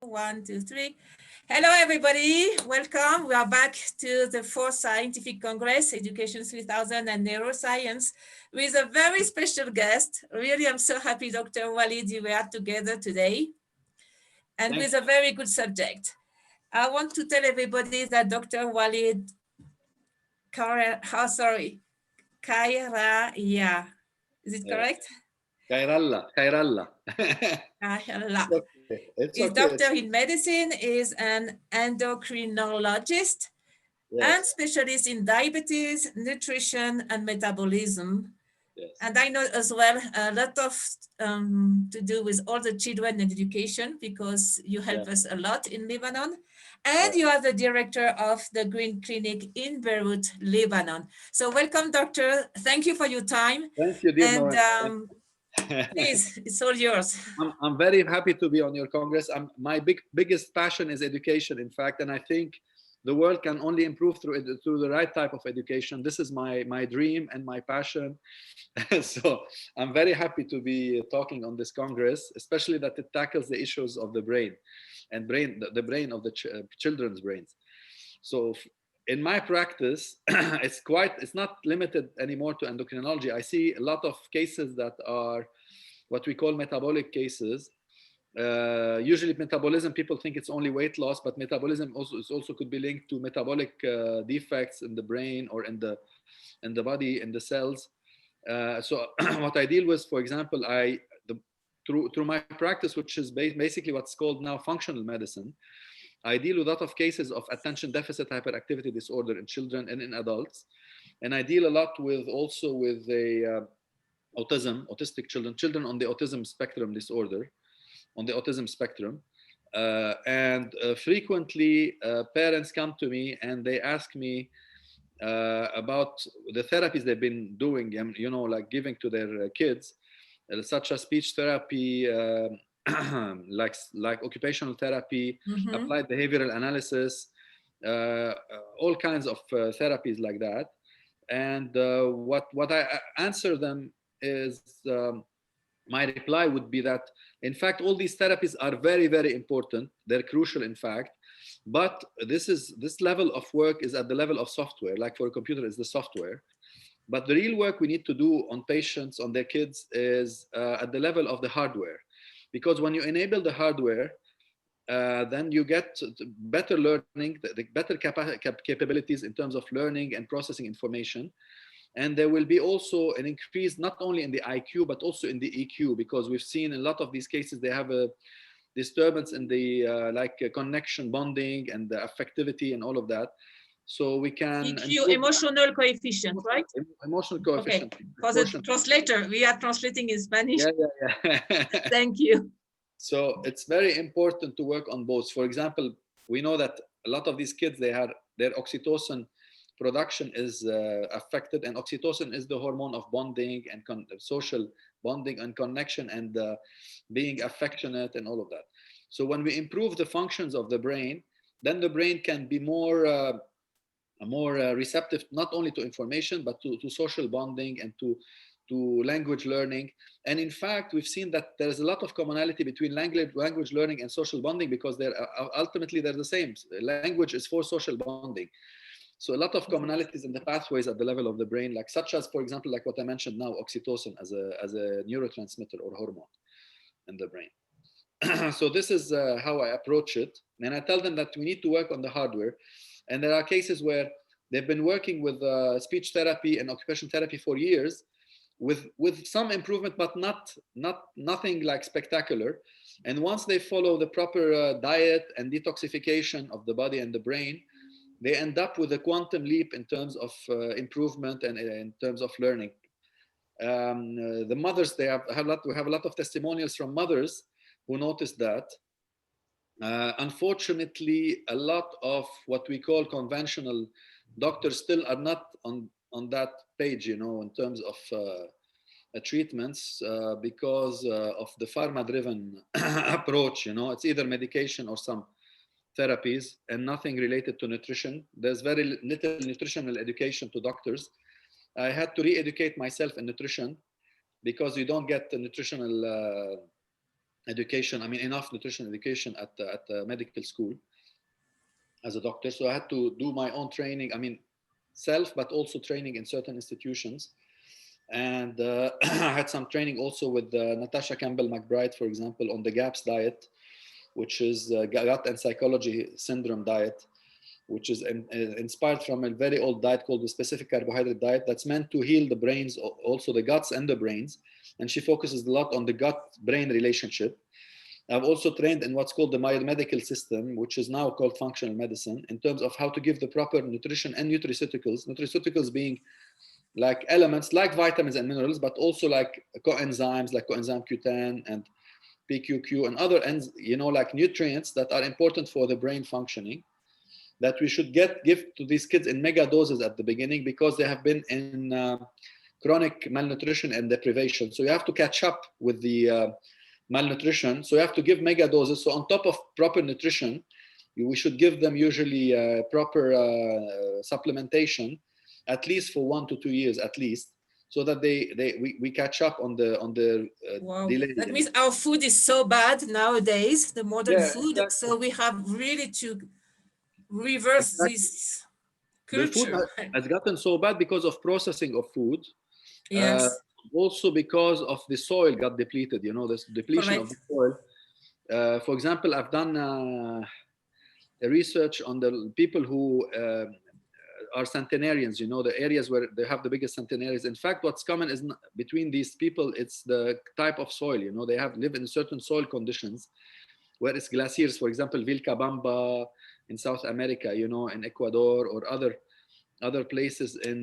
One, two, three. Hello, everybody. Welcome. We are back to the fourth scientific congress, Education 3000 and Neuroscience, with a very special guest. Really, I'm so happy, Dr. Walid, we are together today, and with a very good subject. I want to tell everybody that Dr. Walid Khairallah, is it correct? Khairallah. Khairallah. Khairallah. It's His okay. doctor in medicine is an endocrinologist and Yes. specialist in diabetes, nutrition, and metabolism. Yes. And I know as well a lot of to do with all the children and education because you help us a lot in Lebanon. And you are the director of the Green Clinic in Beirut, Lebanon. So welcome, doctor. Thank you for your time. Thank you, dear Nora. And please, it's all yours. I'm very happy to be on your Congress. My biggest passion is education, in fact, and I think the world can only improve through the right type of education. This is my dream and my passion. So I'm very happy to be talking on this Congress, especially that it tackles the issues of the brain and the brain of the children's brains. So in my practice, it's not limited anymore to endocrinology. I see a lot of cases that are what we call metabolic cases. Usually metabolism, people think it's only weight loss, but metabolism also could be linked to metabolic defects in the brain or in the body, in the cells. So what I deal with, for example, through my practice, which is basically what's called now functional medicine, I deal with a lot of cases of attention deficit hyperactivity disorder in children and in adults. And I deal a lot also with autistic children on the autism spectrum disorder, on the autism spectrum. And frequently parents come to me and they ask me about the therapies they've been doing, like giving to their kids, such as speech therapy, like occupational therapy, applied behavioral analysis, all kinds of therapies like that. And what I answer them is my reply would be that, in fact, all these therapies are very, very important. They're crucial, in fact. But this level of work is at the level of software. Like for a computer, is the software. But the real work we need to do on patients, on their kids, is at the level of the hardware. Because when you enable the hardware, then you get better learning, the better capabilities in terms of learning and processing information. And there will be also an increase not only in the IQ, but also in the EQ, because we've seen in a lot of these cases, they have a disturbance in the connection, bonding, and the affectivity and all of that. So we can EQ, emotional coefficient, right? Emotional coefficient. Okay. For the translator, we are translating in Spanish. Yeah. Thank you. So it's very important to work on both. For example, we know that a lot of these kids, their oxytocin production is affected, and oxytocin is the hormone of bonding and social bonding and connection and being affectionate and all of that. So when we improve the functions of the brain, then the brain can be more receptive not only to information but to social bonding and to language learning. And in fact, we've seen that there's a lot of commonality between language learning and social bonding, because ultimately they're the same. Language is for social bonding. So a lot of commonalities in the pathways at the level of the brain, like such as, for example, like what I mentioned now, oxytocin as a neurotransmitter or hormone in the brain. So this is how I approach it. And I tell them that we need to work on the hardware. And there are cases where they've been working with speech therapy and occupational therapy for years with some improvement, but nothing like spectacular. And once they follow the proper diet and detoxification of the body and the brain, they end up with a quantum leap in terms of improvement and in terms of learning. The mothers, we have a lot of testimonials from mothers who noticed that. Unfortunately, a lot of what we call conventional doctors still are not on that page, in terms of treatments, because of the pharma-driven approach. It's either medication or some therapies and nothing related to nutrition. There's very little nutritional education to doctors. I had to re-educate myself in nutrition because you don't get the nutritional education. I mean, enough nutrition education at the medical school as a doctor. So I had to do my own training. I mean, self, but also training in certain institutions. And I had some training also with Natasha Campbell McBride, for example, on the GAPS diet, which is gut and psychology syndrome diet, which is inspired from a very old diet called the specific carbohydrate diet that's meant to heal the brains, also the guts and the brains. And she focuses a lot on the gut-brain relationship. I've also trained in what's called the biomedical system, which is now called functional medicine, in terms of how to give the proper nutrition and nutraceuticals. Nutraceuticals being like elements like vitamins and minerals, but also like coenzymes like coenzyme Q10 and PQQ and other, like nutrients that are important for the brain functioning, that we should give to these kids in mega doses at the beginning, because they have been in chronic malnutrition and deprivation. So you have to catch up with the malnutrition. So you have to give mega doses. So on top of proper nutrition, we should give them usually proper supplementation, at least for 1 to 2 years at least, so that we catch up on the Wow. delay. That means our food is so bad nowadays, the modern Yeah, food. exactly. So we have really to reverse Exactly. this The food culture. has gotten so bad because of processing of food. Uh, Yes, Also because of the soil got depleted, this depletion of the correct. soil. For example, I've done research on the people who are centenarians, the areas where they have the biggest centenaries. In fact, what's common is between these people, it's the type of soil, they live in certain soil conditions, where it's glaciers, for example, Vilcabamba in South America, in Ecuador, or other places in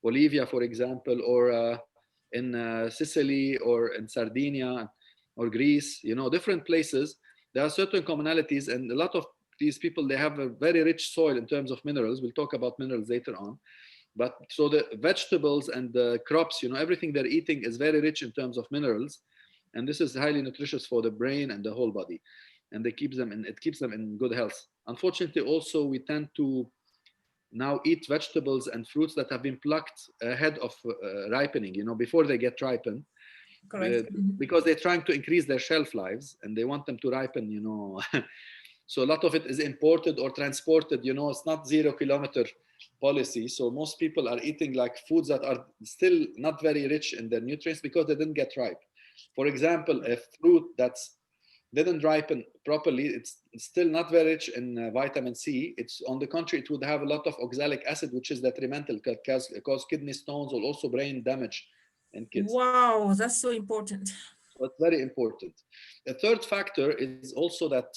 Bolivia, for example, or in Sicily, or in Sardinia, or Greece, different places. There are certain commonalities, and a lot of these people, they have a very rich soil in terms of minerals. We'll talk about minerals later on. But so the vegetables and the crops, everything they're eating is very rich in terms of minerals. And this is highly nutritious for the brain and the whole body. And it keeps them in good health. Unfortunately, also, we tend to now eat vegetables and fruits that have been plucked ahead of ripening, before they get ripened, Correct. because they're trying to increase their shelf lives and they want them to ripen, So a lot of it is imported or transported, it's not 0-kilometer policy. So most people are eating like foods that are still not very rich in their nutrients because they didn't get ripe. For example, a fruit that's didn't ripen properly, it's still not very rich in vitamin C. It's on the contrary, it would have a lot of oxalic acid, which is detrimental, cause kidney stones or also brain damage in kids. Wow, that's so important. So it's very important. The third factor is also that,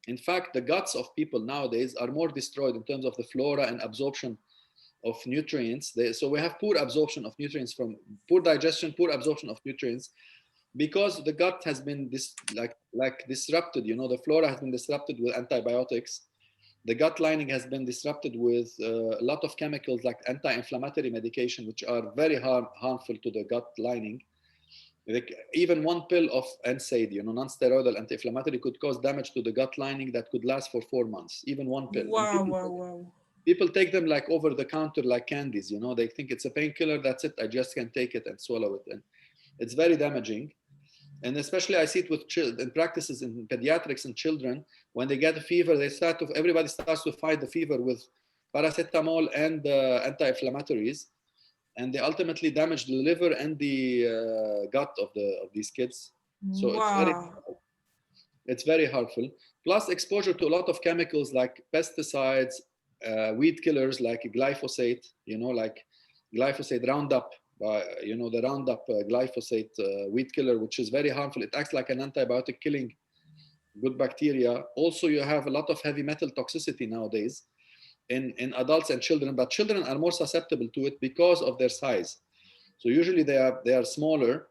in fact, the guts of people nowadays are more destroyed in terms of the flora and absorption of nutrients. So we have poor absorption of nutrients, from poor digestion, poor absorption of nutrients, because the gut has been disrupted. The flora has been disrupted with antibiotics. The gut lining has been disrupted with a lot of chemicals like anti-inflammatory medication, which are very harmful to the gut lining. Like even one pill of NSAID, non-steroidal anti-inflammatory, could cause damage to the gut lining that could last for 4 months. Even one pill. And Wow, wow, wow. people take them like over the counter, like candies. They think it's a painkiller. That's it. I just can take it and swallow it, and it's very damaging. And especially I see it with children in practices in pediatrics and children. When they get a fever, everybody starts to fight the fever with paracetamol and anti-inflammatories, and they ultimately damage the liver and the gut of these kids. So Wow. it's very harmful. Plus exposure to a lot of chemicals like pesticides, weed killers like glyphosate, like glyphosate Roundup, the Roundup glyphosate weed killer, which is very harmful. It acts like an antibiotic, killing good bacteria. Also, you have a lot of heavy metal toxicity nowadays in adults and children, but children are more susceptible to it because of their size. So usually they are smaller,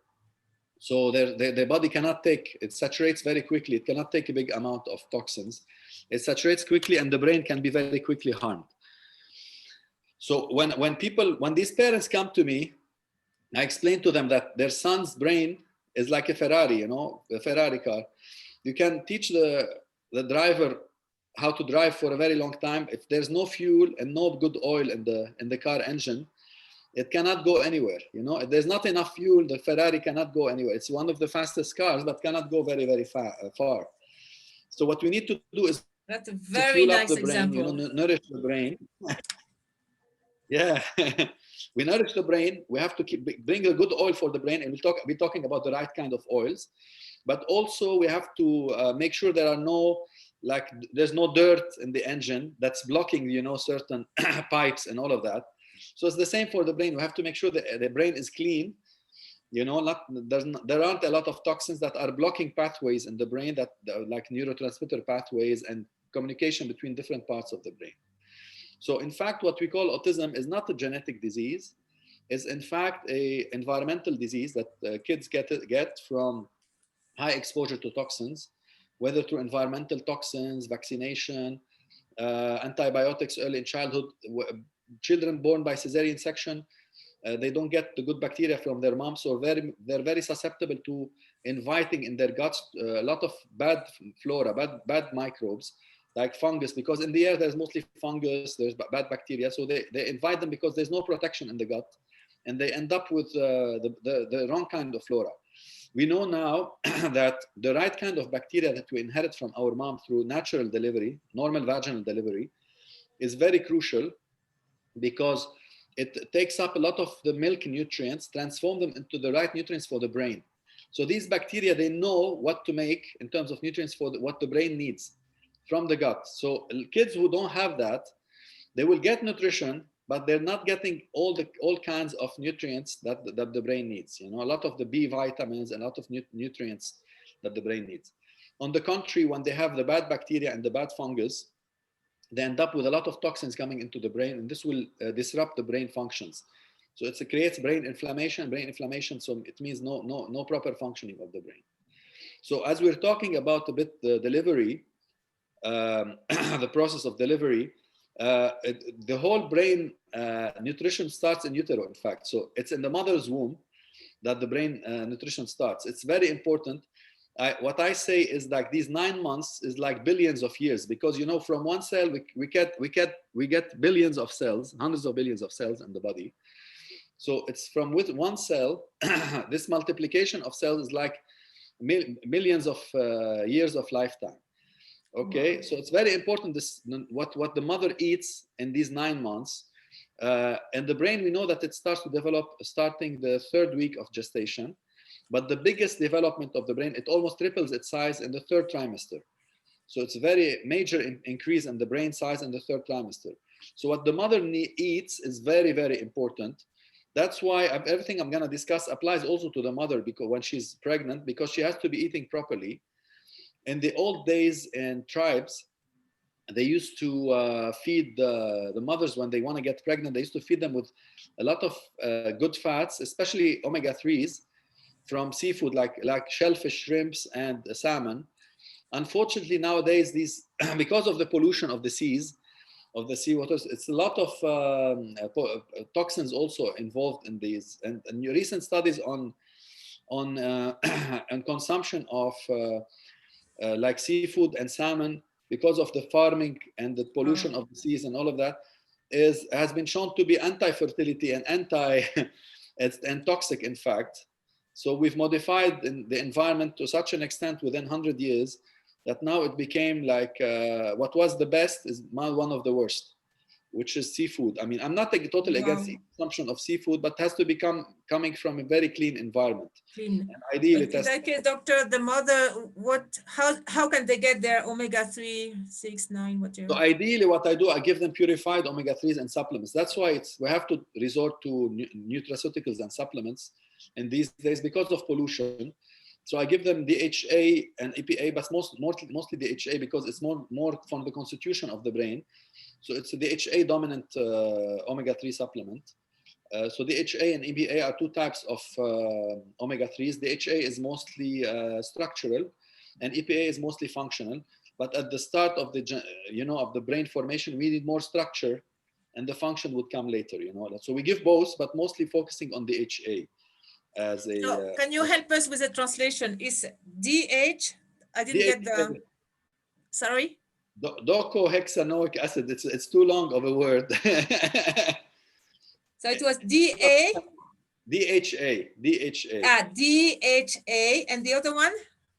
so their body cannot take, it saturates very quickly. It cannot take a big amount of toxins. It saturates quickly, and the brain can be very quickly harmed. So when these parents come to me, I explain to them that their son's brain is like a Ferrari, a Ferrari car. You can teach the driver how to drive for a very long time. If there's no fuel and no good oil in the car engine, it cannot go anywhere. You know, if there's not enough fuel, the Ferrari cannot go anywhere. It's one of the fastest cars, but cannot go very, very far. So what we need to do is That's a to very fuel up nice the brain, you know, example. nourish the brain. Yeah, we nourish the brain. We have to bring a good oil for the brain, and we're talking about the right kind of oils. But also we have to make sure there are there's no dirt in the engine that's blocking, you know, certain pipes and all of that. So it's the same for the brain. We have to make sure that the brain is clean. You know, there aren't a lot of toxins that are blocking pathways in the brain that like neurotransmitter pathways and communication between different parts of the brain. So in fact, what we call autism is not a genetic disease. It's in fact a environmental disease that kids get from high exposure to toxins, whether through environmental toxins, vaccination, antibiotics early in childhood. Children born by cesarean section, they don't get the good bacteria from their mom, so they're very susceptible to inviting in their guts a lot of bad flora, bad microbes, like fungus, because in the air there's mostly fungus, there's bad bacteria, so they invite them because there's no protection in the gut, and they end up with the wrong kind of flora. We know now that the right kind of bacteria that we inherit from our mom through natural delivery, normal vaginal delivery, is very crucial, because it takes up a lot of the milk nutrients, transform them into the right nutrients for the brain. So these bacteria, they know what to make in terms of nutrients for what the brain needs from the gut. So kids who don't have that, they will get nutrition, but they're not getting all kinds of nutrients that the brain needs. You know, a lot of the B vitamins and a lot of nutrients that the brain needs. On the contrary, when they have the bad bacteria and the bad fungus, they end up with a lot of toxins coming into the brain, and this will disrupt the brain functions. So it creates brain inflammation. So it means no proper functioning of the brain. So as we're talking about a bit the delivery, the process of delivery, the whole brain nutrition starts in utero, in fact. So it's in the mother's womb that the brain nutrition starts. It's very important. What I say is like these 9 months is like billions of years, because, you know, from one cell we get billions of cells, hundreds of billions of cells in the body. So it's from with one cell, this multiplication of cells is like millions of years of lifetime. Okay, so it's very important what the mother eats in these 9 months. And the brain, we know that it starts to develop starting the 3rd week of gestation. But the biggest development of the brain, it almost triples its size in the 3rd trimester. So it's a very major increase in the brain size in the 3rd trimester. So what the mother eats is very, very important. That's why everything I'm going to discuss applies also to the mother, because when she's pregnant, because she has to be eating properly. In the old days in tribes, they used to feed the mothers when they want to get pregnant. They used to feed them with a lot of good fats, especially omega-3s, from seafood like shellfish, shrimps, and salmon. Unfortunately, nowadays, these because of the pollution of the seas, of the seawaters, it's a lot of toxins also involved in these. And recent studies on and consumption of like seafood and salmon, because of the farming and the pollution of the seas and all of that, has been shown to be anti-fertility and and toxic, in fact. So we've modified the environment to such an extent within 100 years that now it became like what was the best is now one of the worst, which is seafood. I mean, I'm not totally against the consumption of seafood, but it has to become coming from a very clean environment. Clean. And ideally, in that case, doctor, the mother, how can they get their omega-3, 6, 9, whatever? So ideally, what I do, I give them purified omega-3s and supplements. That's why we have to resort to nutraceuticals and supplements in these days because of pollution. So I give them DHA and EPA, but mostly DHA because it's more from the constitution of the brain. So it's a DHA dominant omega-3 supplement. So DHA and EPA are 2 types of omega-3s. DHA is mostly structural, and EPA is mostly functional. But at the start of the brain formation, we need more structure, and the function would come later. So we give both, but mostly focusing on DHA. So can you help us with the translation? Is DH? I didn't get the. Sorry. Docosahexaenoic acid. It's too long of a word. So it was DA. DHA. DHA, and the other one?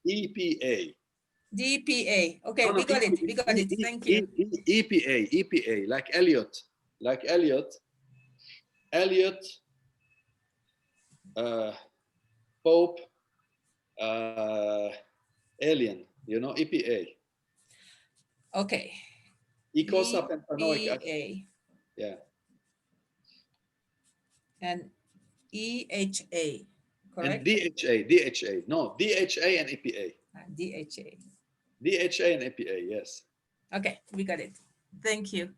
EPA. DPA. Okay, No, we got it. We got it. Thank you. EPA, like Elliot. Elliot, Pope, Alien, EPA. Okay. Eicosapentaenoic acid. EPA. Yeah. And EHA, correct? And DHA. No, DHA and EPA. DHA. DHA and EPA, yes. Okay, we got it. Thank you.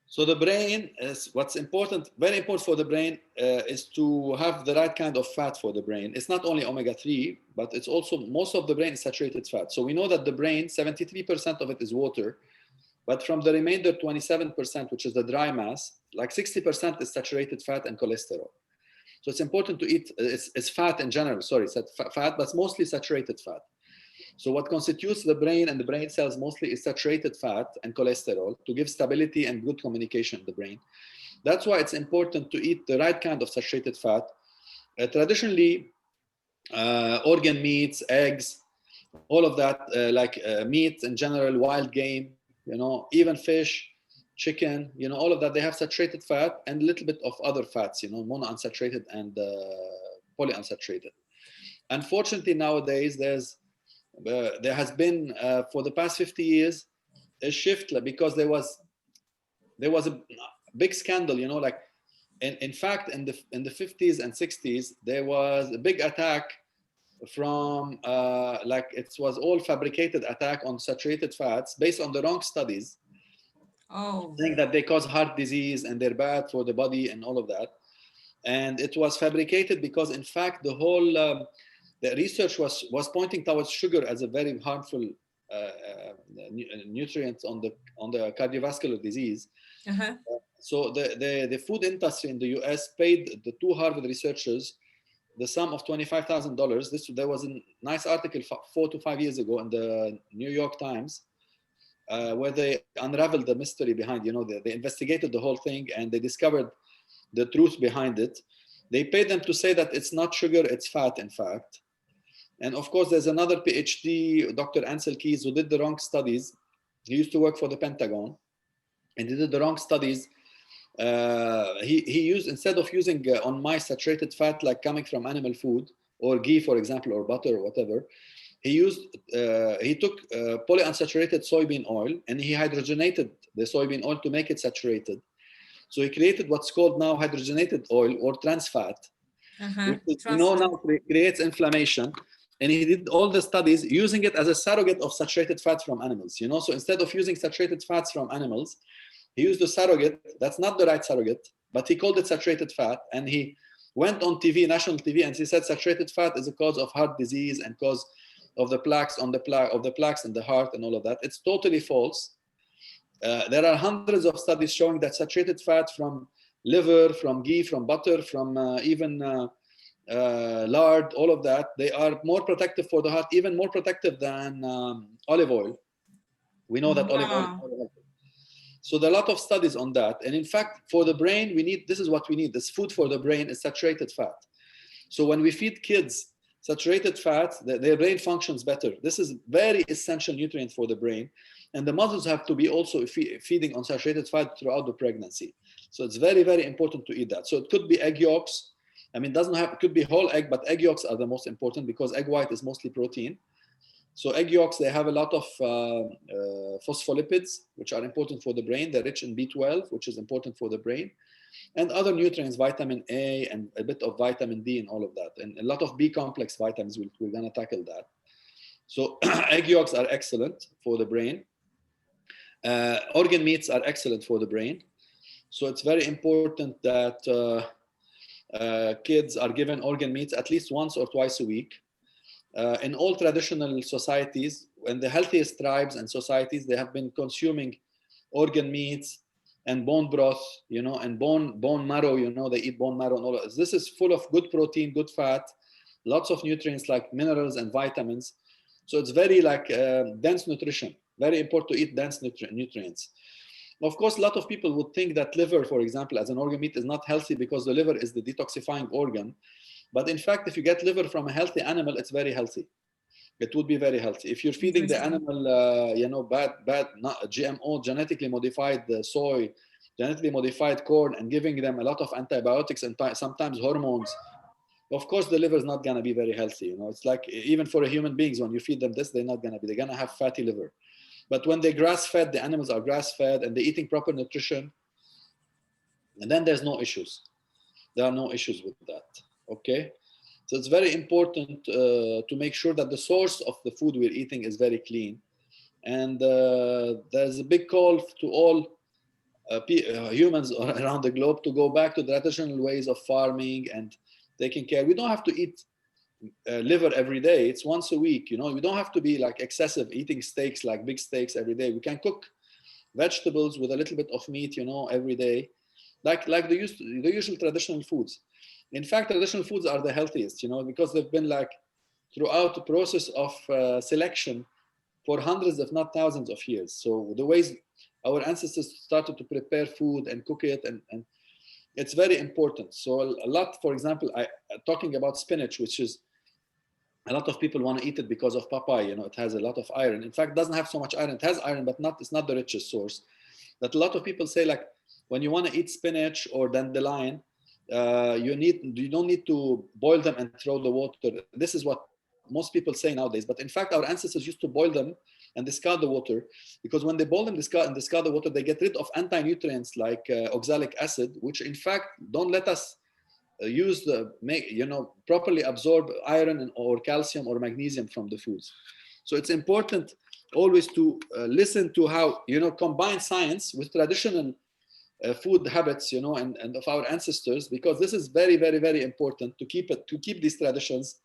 So the brain is what's important, very important for the brain is to have the right kind of fat for the brain. It's not only omega-3, but it's also, most of the brain is saturated fat. So we know that the brain, 73% of it is water, but from the remainder 27%, which is the dry mass, like 60% is saturated fat and cholesterol. So it's important to eat, it's fat in general, sorry, fat, but mostly saturated fat. So what constitutes the brain and the brain cells mostly is saturated fat and cholesterol to give stability and good communication in the brain. That's why it's important to eat the right kind of saturated fat. Traditionally, organ meats, eggs, all of that, meat in general, wild game, even fish, chicken, all of that, they have saturated fat and a little bit of other fats, monounsaturated and polyunsaturated. Unfortunately, nowadays, there has been for the past 50 years a shift because there was a big scandal, in fact in the 50s and 60s there was a big attack from it was all fabricated attack on saturated fats based on the wrong studies, saying that they cause heart disease and they're bad for the body and all of that. And it was fabricated because in fact the whole the research was pointing towards sugar as a very harmful nutrient on the cardiovascular disease. Uh-huh. So the food industry in the US paid the two Harvard researchers the sum of $25,000. There was a nice article 4 to 5 years ago in the New York Times where they unraveled the mystery behind, they investigated the whole thing and they discovered the truth behind it. They paid them to say that it's not sugar, it's fat, in fact. And of course, there's another PhD, Dr. Ansel Keys, who did the wrong studies. He used to work for the Pentagon, and he did the wrong studies. He used, instead of using on mice saturated fat like coming from animal food or ghee, for example, or butter or whatever, he took polyunsaturated soybean oil and he hydrogenated the soybean oil to make it saturated. So he created what's called now hydrogenated oil or trans fat, which now creates inflammation. And he did all the studies using it as a surrogate of saturated fats from animals. So instead of using saturated fats from animals, he used a surrogate. That's not the right surrogate, but he called it saturated fat. And he went on TV, national TV, and he said saturated fat is a cause of heart disease and cause of the plaques in the heart and all of that. It's totally false. There are hundreds of studies showing that saturated fat from liver, from ghee, from butter, from even lard, all of that, they are more protective for the heart, even more protective than olive oil. We know that olive oil is more healthy. So there are a lot of studies on that. And in fact, for the brain, this is what we need. This food for the brain is saturated fat. So when we feed kids saturated fat, their brain functions better. This is very essential nutrient for the brain. And the mothers have to be also feeding on saturated fat throughout the pregnancy. So it's very, very important to eat that. So it could be egg yolks. It could be whole egg, but egg yolks are the most important because egg white is mostly protein. So egg yolks, they have a lot of phospholipids, which are important for the brain. They're rich in B12, which is important for the brain. And other nutrients, vitamin A and a bit of vitamin D and all of that. And a lot of B complex vitamins, we're gonna tackle that. So egg yolks are excellent for the brain. Organ meats are excellent for the brain. So it's very important that kids are given organ meats at least once or twice a week. In all traditional societies, in the healthiest tribes and societies, they have been consuming organ meats and bone broth, and bone marrow, they eat bone marrow and all of this. This is full of good protein, good fat, lots of nutrients like minerals and vitamins. So it's very dense nutrition, very important to eat dense nutrients. Of course, a lot of people would think that liver, for example, as an organ meat is not healthy because the liver is the detoxifying organ. But in fact, if you get liver from a healthy animal, it's very healthy. It would be very healthy. If you're feeding the Interesting. animal, not GMO, genetically modified soy, genetically modified corn, and giving them a lot of antibiotics and sometimes hormones, of course the liver is not going to be very healthy. It's like even for human beings, when you feed them this, they're going to have fatty liver. But when they're grass fed, the animals are grass fed and they're eating proper nutrition, and then there's no issues. There are no issues with that. Okay. So it's very important to make sure that the source of the food we're eating is very clean. And there's a big call to all humans around the globe to go back to the traditional ways of farming and taking care. We don't have to eat liver every day. It's once a week. We don't have to be like excessive eating steaks, like big steaks every day. We can cook vegetables with a little bit of meat, every day, like the usual traditional foods. In fact, traditional foods are the healthiest, because they've been like throughout the process of selection for hundreds, if not thousands of years. So the ways our ancestors started to prepare food and cook it, and it's very important. So a lot, for example, talking about spinach, which is a lot of people want to eat it because of papaya. It has a lot of iron. In fact, it doesn't have so much iron. It has iron, but it's not the richest source. That a lot of people say, like, when you want to eat spinach or dandelion, you don't need to boil them and throw the water. This is what most people say nowadays. But in fact, our ancestors used to boil them and discard the water, because when they boil them and discard the water, they get rid of anti-nutrients like oxalic acid, which in fact don't let us properly absorb iron or calcium or magnesium from the foods. So it's important always to listen to how, combine science with traditional food habits, and of our ancestors, because this is very, very, very important to keep these traditions,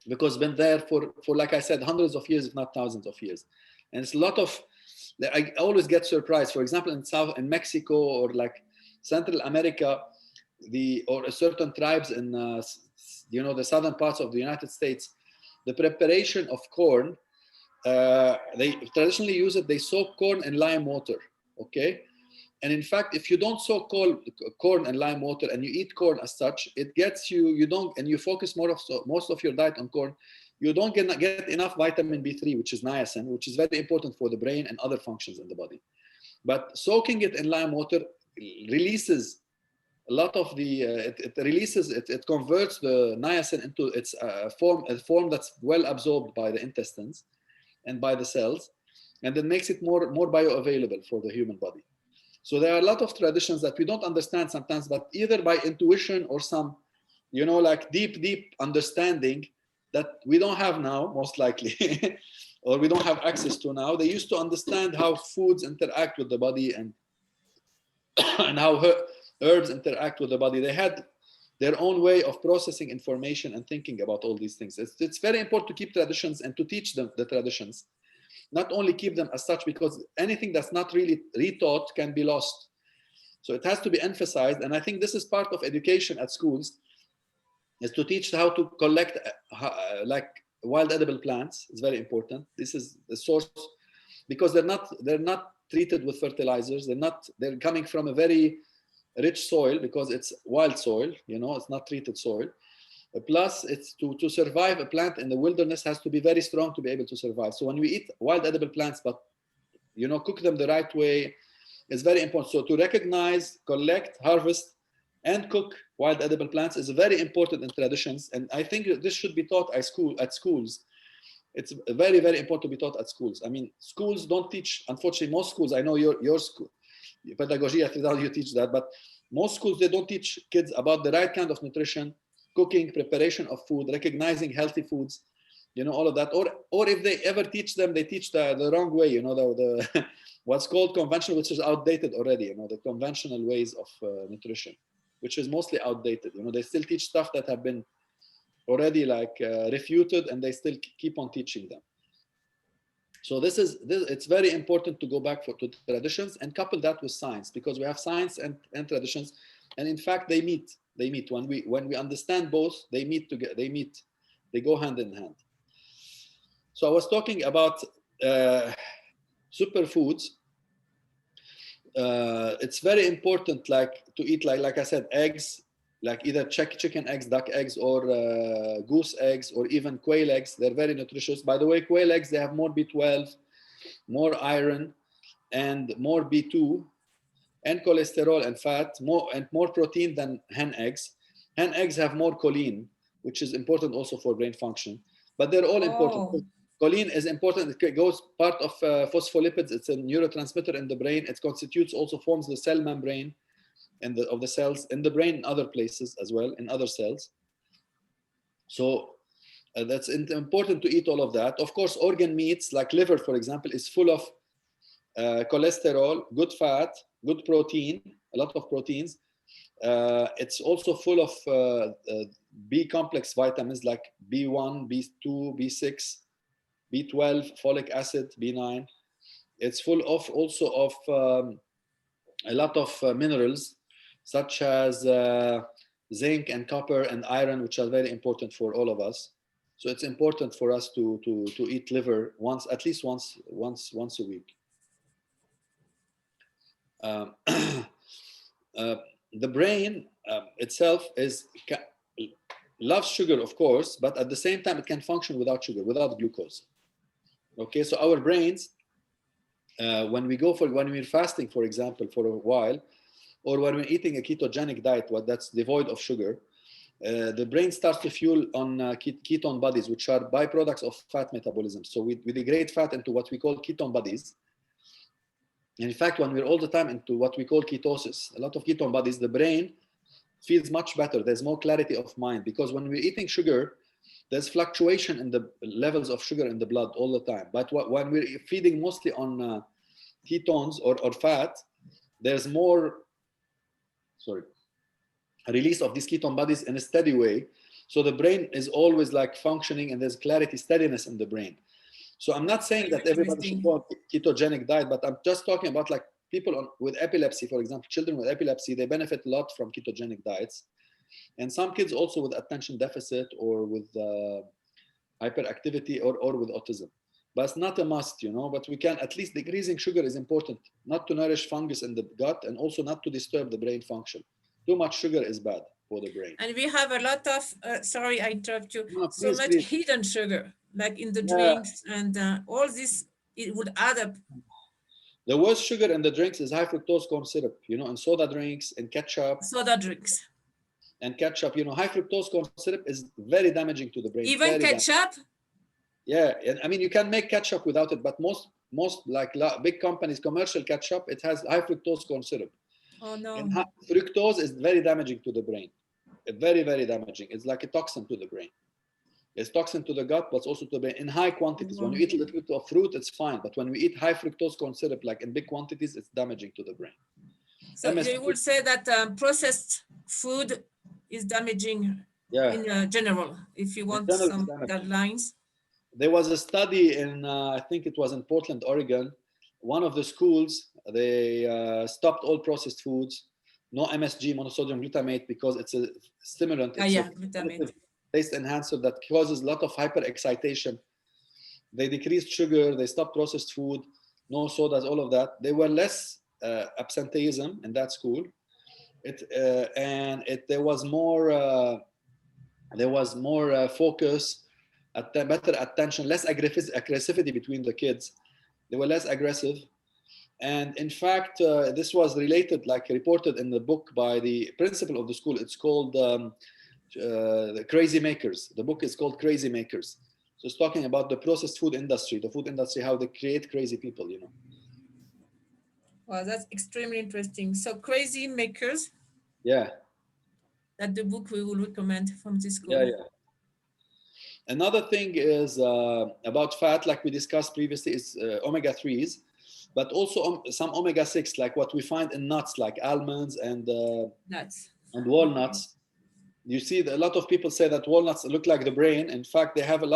because been there for like I said, hundreds of years, if not thousands of years. And it's a lot of, I always get surprised. For example, in Mexico or like Central America, or certain tribes in the southern parts of the United States, the preparation of corn, they traditionally use it. They soak corn in lime water. Okay. And in fact, if you don't soak corn and lime water and you eat corn as such, it gets you don't, and you focus most of your diet on corn, you don't get enough vitamin B3, which is niacin, which is very important for the brain and other functions in the body. But soaking it in lime water releases a lot of the, it converts the niacin into its a form that's well absorbed by the intestines and by the cells, and then makes it more bioavailable for the human body. So there are a lot of traditions that we don't understand sometimes, but either by intuition or some, like deep understanding that we don't have now, most likely, or we don't have access to now. They used to understand how foods interact with the body and how herbs interact with the body. They had their own way of processing information and thinking about all these things. It's very important to keep traditions and to teach them the traditions. Not only keep them as such, because anything that's not really retaught can be lost. So it has to be emphasized. And I think this is part of education at schools, is to teach how to collect like wild edible plants. It's very important. This is the source, because they're not treated with fertilizers. They're coming from a very rich soil, because it's wild soil, it's not treated soil. Plus, it's to survive, a plant in the wilderness has to be very strong to be able to survive. So when we eat wild edible plants, but cook them the right way, is very important. So to recognize, collect, harvest, and cook wild edible plants is very important in traditions. And I think this should be taught at schools. It's very, very important to be taught at schools. I mean, schools don't teach, unfortunately, most schools, I know your school, Pedagogy, you teach that, but most schools, they don't teach kids about the right kind of nutrition, cooking, preparation of food, recognizing healthy foods, all of that. Or if they ever teach them, they teach the wrong way, the what's called conventional, which is outdated already, the conventional ways of nutrition, which is mostly outdated. They still teach stuff that have been already refuted, and they still keep on teaching them. So it's very important to go back to traditions and couple that with science, because we have science and traditions, and in fact they meet. When we understand both, they go hand in hand. So I was talking about superfoods. it's very important, like to eat, like I said, eggs, like either chicken eggs, duck eggs, or goose eggs, or even quail eggs. They're very nutritious. By the way, quail eggs, they have more B12, more iron, and more B2, and cholesterol and fat, more protein than hen eggs. Hen eggs have more choline, which is important also for brain function. But they're all important. Oh, Choline is important. It goes part of phospholipids. It's a neurotransmitter in the brain. It constitutes, also forms the cell membrane of the cells in the brain and other places as well, in other cells. So that's important to eat all of that. Of course, organ meats like liver, for example, is full of cholesterol, good fat, good protein, a lot of proteins. It's also full of B complex vitamins like B1, B2, B6, B12, folic acid, B9. It's full of also of a lot of minerals such as zinc and copper and iron, which are very important for all of us. So it's important for us to eat liver at least once a week. The brain itself loves sugar, of course, but at the same time it can function without sugar, without glucose. Okay, so our brains, when we're fasting, for example, for a while, or when we're eating a ketogenic diet, that's devoid of sugar, the brain starts to fuel on ketone bodies, which are byproducts of fat metabolism. So we degrade fat into what we call ketone bodies. And in fact, when we're all the time into what we call ketosis, a lot of ketone bodies, the brain feels much better. There's more clarity of mind, because when we're eating sugar, there's fluctuation in the levels of sugar in the blood all the time. But when we're feeding mostly on ketones or fat, there's more release of these ketone bodies in a steady way. So the brain is always like functioning, and there's clarity, steadiness in the brain. So I'm not saying that everybody should go on ketogenic diet, but I'm just talking about like people with epilepsy, for example, children with epilepsy, they benefit a lot from ketogenic diets. And some kids also with attention deficit or with hyperactivity or with autism. But it's not a must, but we can, at least decreasing sugar is important, not to nourish fungus in the gut, and also not to disturb the brain function. Too much sugar is bad for the brain. And we have a lot of, sorry, I interrupt you, No, so much please. hidden sugar, like in the drinks, and all this, it would add up. The worst sugar in the drinks is high fructose corn syrup, in soda drinks and ketchup. Soda drinks. And ketchup, high fructose corn syrup is very damaging to the brain. Even ketchup? Yeah, and I mean, you can make ketchup without it, but most like big companies, commercial ketchup, it has high fructose corn syrup. Oh no. And fructose is very damaging to the brain. Very, very damaging. It's like a toxin to the brain. It's toxin to the gut, but also to the brain in high quantities. When you eat a little bit of fruit, it's fine. But when we eat high fructose corn syrup, like in big quantities, it's damaging to the brain. So you would say that processed food is damaging in general, if you want some guidelines? There was a study in, I think it was in Portland, Oregon. One of the schools, they stopped all processed foods, no MSG, monosodium glutamate, because it's a stimulant. It's glutamate. Taste enhancer that causes a lot of hyperexcitation. They decreased sugar, they stopped processed food, no sodas, all of that. There were less absenteeism in that school. There was more focus, better attention, less aggressivity between the kids. They were less aggressive. And in fact, this was reported in the book by the principal of the school. It's called the Crazy Makers. The book is called Crazy Makers. So it's talking about the processed food industry, how they create crazy people, Wow, that's extremely interesting. So Crazy Makers. Yeah. That's the book we will recommend from this school. Yeah. Another thing is about fat, like we discussed previously, is omega-3s, but also some omega-6, like what we find in nuts, like almonds and nuts and walnuts. You see, a lot of people say that walnuts look like the brain. In fact, they have a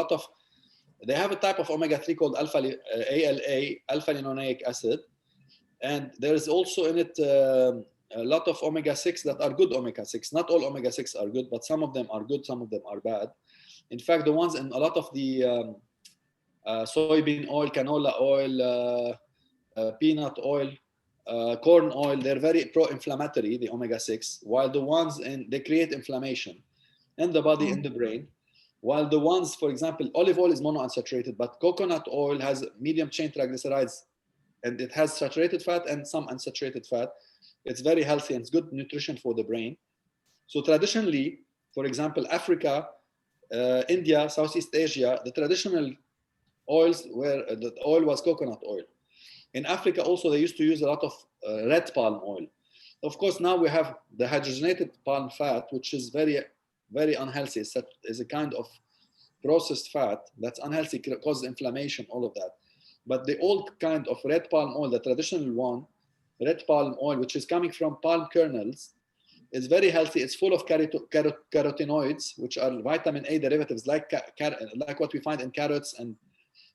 type of omega-3 called ALA, alpha-linoleic acid, and there is also in it a lot of omega-6 that are good omega-6. Not all omega-6 are good, but some of them are good, some of them are bad. In fact, the ones in a lot of the soybean oil, canola oil, peanut oil, corn oil, they're very pro-inflammatory, the omega-6, while the ones they create inflammation in the body, in the brain. While the ones, for example, olive oil is monounsaturated, but coconut oil has medium chain triglycerides, and it has saturated fat and some unsaturated fat. It's very healthy and it's good nutrition for the brain. So traditionally, for example, Africa, India, Southeast Asia, the traditional oils where the oil was coconut oil. In Africa also, they used to use a lot of red palm oil. Of course, now we have the hydrogenated palm fat, which is very, very unhealthy. It's a kind of processed fat that's unhealthy, causes inflammation, all of that. But the old kind of red palm oil, the traditional one, red palm oil, which is coming from palm kernels, is very healthy. It's full of carotenoids, which are vitamin A derivatives, like what we find in carrots and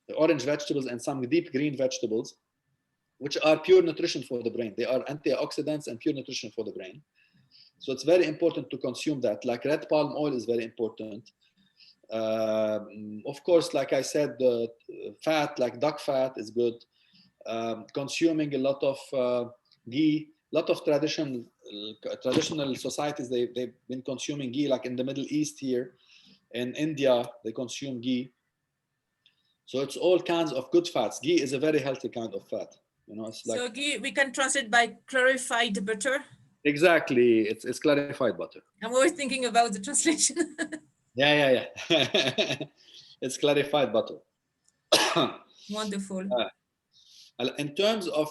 the orange vegetables and some deep green vegetables, which are pure nutrition for the brain. They are antioxidants and pure nutrition for the brain. So it's very important to consume that. Like red palm oil is very important. Of course, like I said, the fat, like duck fat, is good. Consuming a lot of ghee. A lot of traditional societies, they've been consuming ghee, like in the Middle East here. In India, they consume ghee. So it's all kinds of good fats. Ghee is a very healthy kind of fat. You know, it's like, so ghee, we can translate by clarified butter. Exactly, it's clarified butter. I'm always thinking about the translation. Yeah. It's clarified butter. Wonderful. In terms of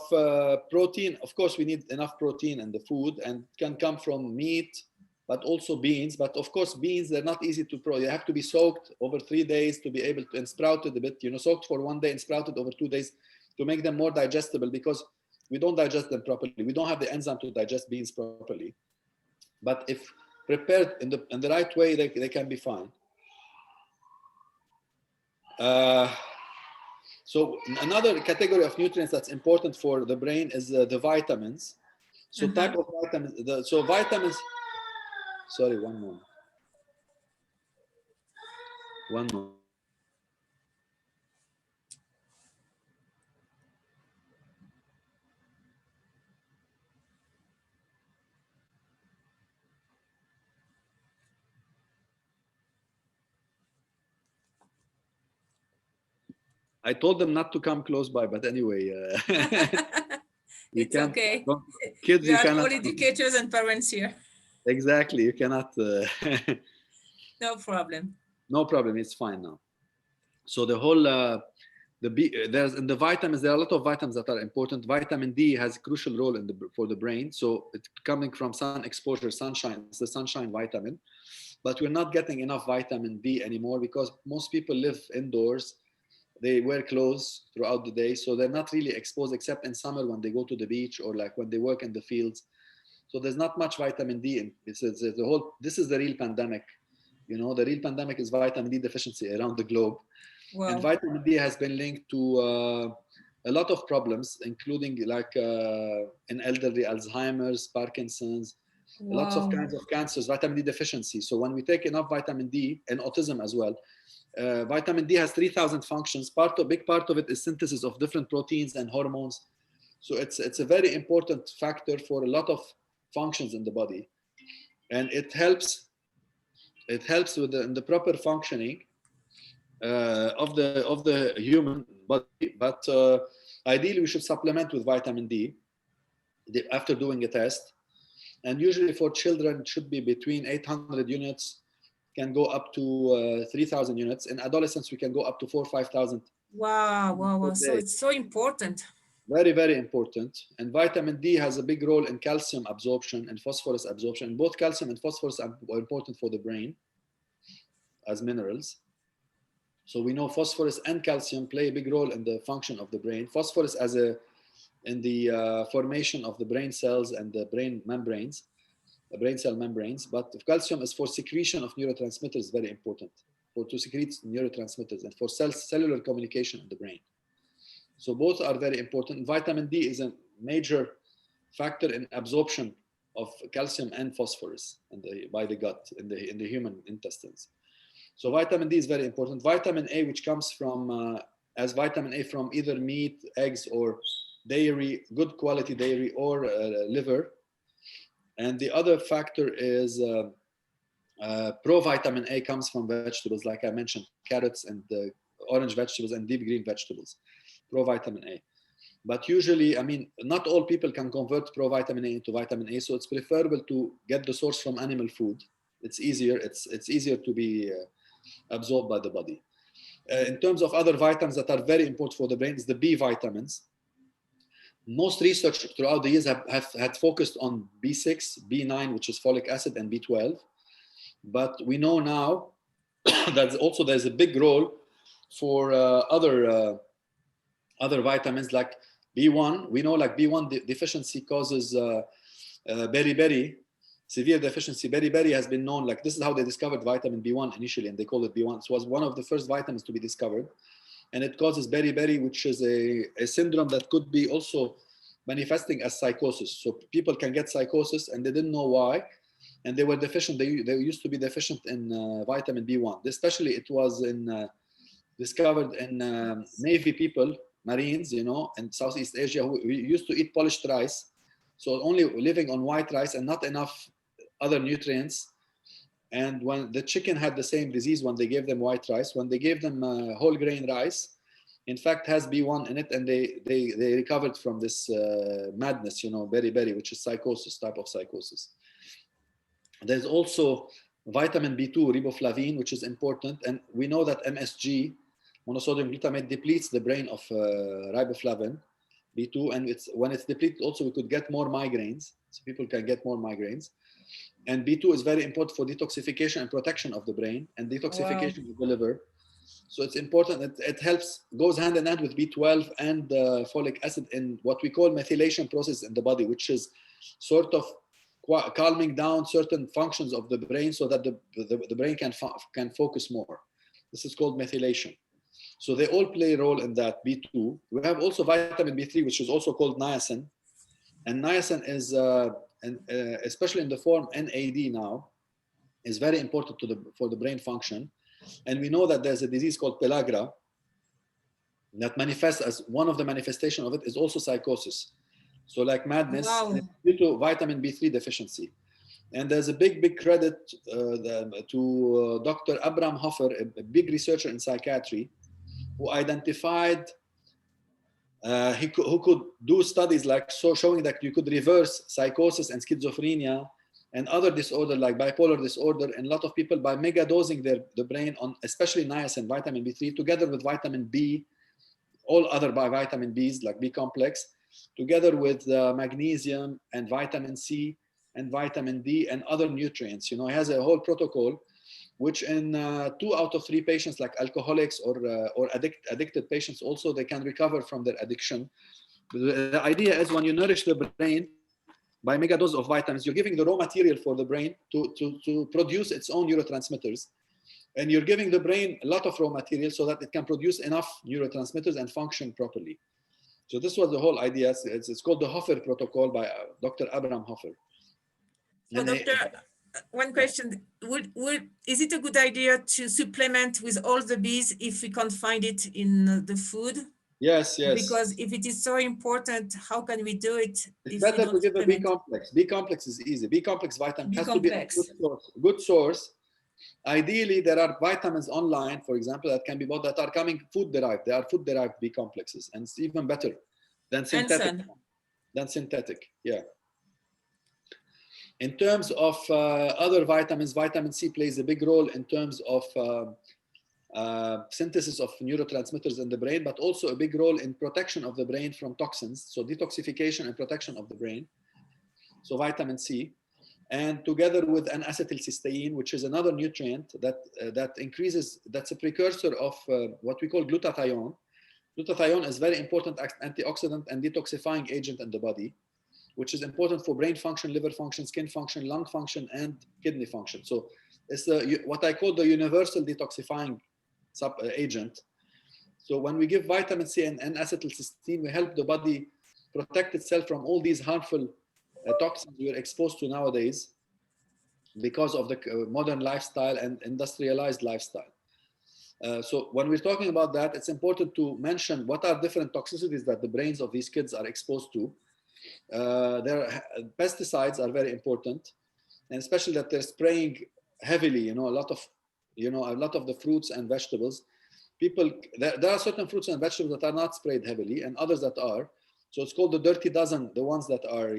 protein, of course, we need enough protein in the food, and can come from meat, but also beans. But of course, beans, they're not easy to grow. They have to be soaked over 3 days to be able to, and sprouted a bit, soaked for 1 day and sprouted over 2 days to make them more digestible, because we don't digest them properly. We don't have the enzyme to digest beans properly. But if prepared in the right way, they can be fine. So another category of nutrients that's important for the brain is the vitamins. So type of vitamins. So vitamins. Sorry, one moment. One moment. I told them not to come close by, but anyway, it's okay. Kids, we are all educators and parents here. Exactly, you cannot. No problem. No problem. It's fine now. So the whole there's in the vitamins, there are a lot of vitamins that are important. Vitamin D has a crucial role for the brain. So it's coming from sun exposure, sunshine. It's the sunshine vitamin. But we're not getting enough vitamin D anymore because most people live indoors. They wear clothes throughout the day, so they're not really exposed except in summer when they go to the beach or like when they work in the fields. So there's not much vitamin D. This is the real pandemic. The real pandemic is vitamin D deficiency around the globe. Wow. And vitamin D has been linked to a lot of problems, including like in elderly, Alzheimer's, Parkinson's, lots of kinds of cancers, vitamin D deficiency. So when we take enough vitamin D, and autism as well, vitamin D has 3,000 functions. Big part of it is synthesis of different proteins and hormones. So it's a very important factor for a lot of functions in the body, and it helps with the proper functioning of the human body. But ideally, we should supplement with vitamin D after doing a test. And usually for children, it should be between 800 units, can go up to 3,000 units. In adolescents, we can go up to 4,000 or 5,000. Wow. So it's so important. Very, very important. And vitamin D has a big role in calcium absorption and phosphorus absorption. Both calcium and phosphorus are important for the brain as minerals. So we know phosphorus and calcium play a big role in the function of the brain. Phosphorus in the formation of the brain cells and the brain membranes, the brain cell membranes. But calcium is for secretion of neurotransmitters, very important, to secrete neurotransmitters and for cellular communication in the brain. So both are very important. Vitamin D is a major factor in absorption of calcium and phosphorus by the gut in the human intestines. So vitamin D is very important. Vitamin A, which comes from as vitamin A from either meat, eggs, or dairy, good quality dairy or liver. And the other factor is provitamin A comes from vegetables, like I mentioned, carrots and orange vegetables and deep green vegetables, provitamin A. But usually, I mean, not all people can convert provitamin A into vitamin A, so it's preferable to get the source from animal food. It's easier. It's easier to be absorbed by the body. In terms of other vitamins that are very important for the brain, is the B vitamins. Most research throughout the years have had focused on B6, B9, which is folic acid, and B12. But we know now that also there's a big role for other vitamins like B1. We know like B1 deficiency causes beriberi, severe deficiency. Beriberi has been known, like this is how they discovered vitamin B1 initially, and they called it B1. It was one of the first vitamins to be discovered. And it causes beriberi, which is a syndrome that could be also manifesting as psychosis. So people can get psychosis and they didn't know why. And they were deficient. They used to be deficient in vitamin B1. Especially it was discovered in Navy people, Marines, you know, in Southeast Asia, who used to eat polished rice. So only living on white rice and not enough other nutrients. And when the chicken had the same disease when they gave them white rice, when they gave them whole grain rice, in fact has B1 in it, and they recovered from this madness, you know, beriberi, which is psychosis, type of psychosis. There's also vitamin B2, riboflavin, which is important. And we know that MSG, monosodium glutamate, depletes the brain of riboflavin, B2. And when it's depleted, also we could get more migraines. So people can get more migraines. And B2 is very important for detoxification and protection of the brain and detoxification of the liver. So it's important. It helps, goes hand in hand with B12 and folic acid in what we call methylation process in the body, which is sort of calming down certain functions of the brain so that the brain can focus more. This is called methylation. So they all play a role in that, B2. We have also vitamin B3, which is also called niacin. And niacin is, especially in the form NAD now, is very important for the brain function. And we know that there's a disease called pellagra that manifests as one of the manifestations of it is also psychosis. So like madness due to vitamin B3 deficiency. And there's a big credit to Dr. Abraham Hoffer, a big researcher in psychiatry, who identified, who could do studies like showing that you could reverse psychosis and schizophrenia and other disorder like bipolar disorder in a lot of people by megadosing the brain on especially niacin, vitamin B3, together with vitamin B, all other vitamin Bs like B complex, together with magnesium and vitamin C and vitamin D and other nutrients. You know, he has a whole protocol, which in 2 out of 3 patients, like alcoholics or addicted patients, also they can recover from their addiction. The idea is when you nourish the brain by megadose of vitamins, you're giving the raw material for the brain to produce its own neurotransmitters. And you're giving the brain a lot of raw material so that it can produce enough neurotransmitters and function properly. So this was the whole idea. It's called the Hoffer protocol by Dr. Abraham Hoffer. So doctor, one question, is it a good idea to supplement with all the Bs if we can't find it in the food? Yes. Because if it is so important, how can we do it? It's better to give a B complex. B complex is easy. B complex vitamin has to be a good source. Ideally, there are vitamins online, for example, that can be bought that are coming food derived. They are food derived B complexes, and it's even better than synthetic. Yeah. In terms of other vitamins, vitamin C plays a big role in terms of synthesis of neurotransmitters in the brain, but also a big role in protection of the brain from toxins. So detoxification and protection of the brain. So vitamin C. And together with an acetylcysteine, which is another nutrient that increases, that's a precursor of what we call glutathione. Glutathione is very important antioxidant and detoxifying agent in the body, which is important for brain function, liver function, skin function, lung function, and kidney function. So it's what I call the universal detoxifying agent. So when we give vitamin C and acetylcysteine, we help the body protect itself from all these harmful toxins we are exposed to nowadays because of the modern lifestyle and industrialized lifestyle. So when we're talking about that, it's important to mention what are different toxicities that the brains of these kids are exposed to. Pesticides are very important, and especially that they're spraying heavily, a lot of, a lot of the fruits and vegetables. There are certain fruits and vegetables that are not sprayed heavily and others that are. So it's called the dirty dozen, the ones that are,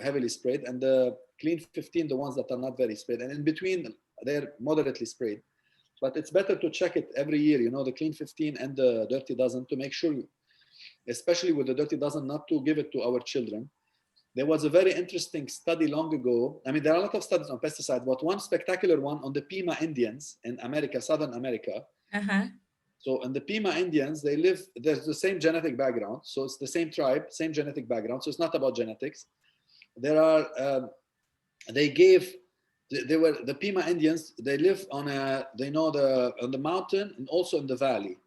heavily sprayed, and the clean 15, the ones that are not very sprayed. And in between, they're moderately sprayed. But it's better to check it every year, the clean 15 and the dirty dozen, to make sure, especially with the dirty dozen, not to give it to our children. There was a very interesting study long ago. I mean, there are a lot of studies on pesticides, but one spectacular one on the Pima Indians in America, Southern America. Uh-huh. So in the Pima Indians, there's the same genetic background. So it's the same tribe, same genetic background. So it's not about genetics. They were the Pima Indians, they live on the mountain and also in the valley.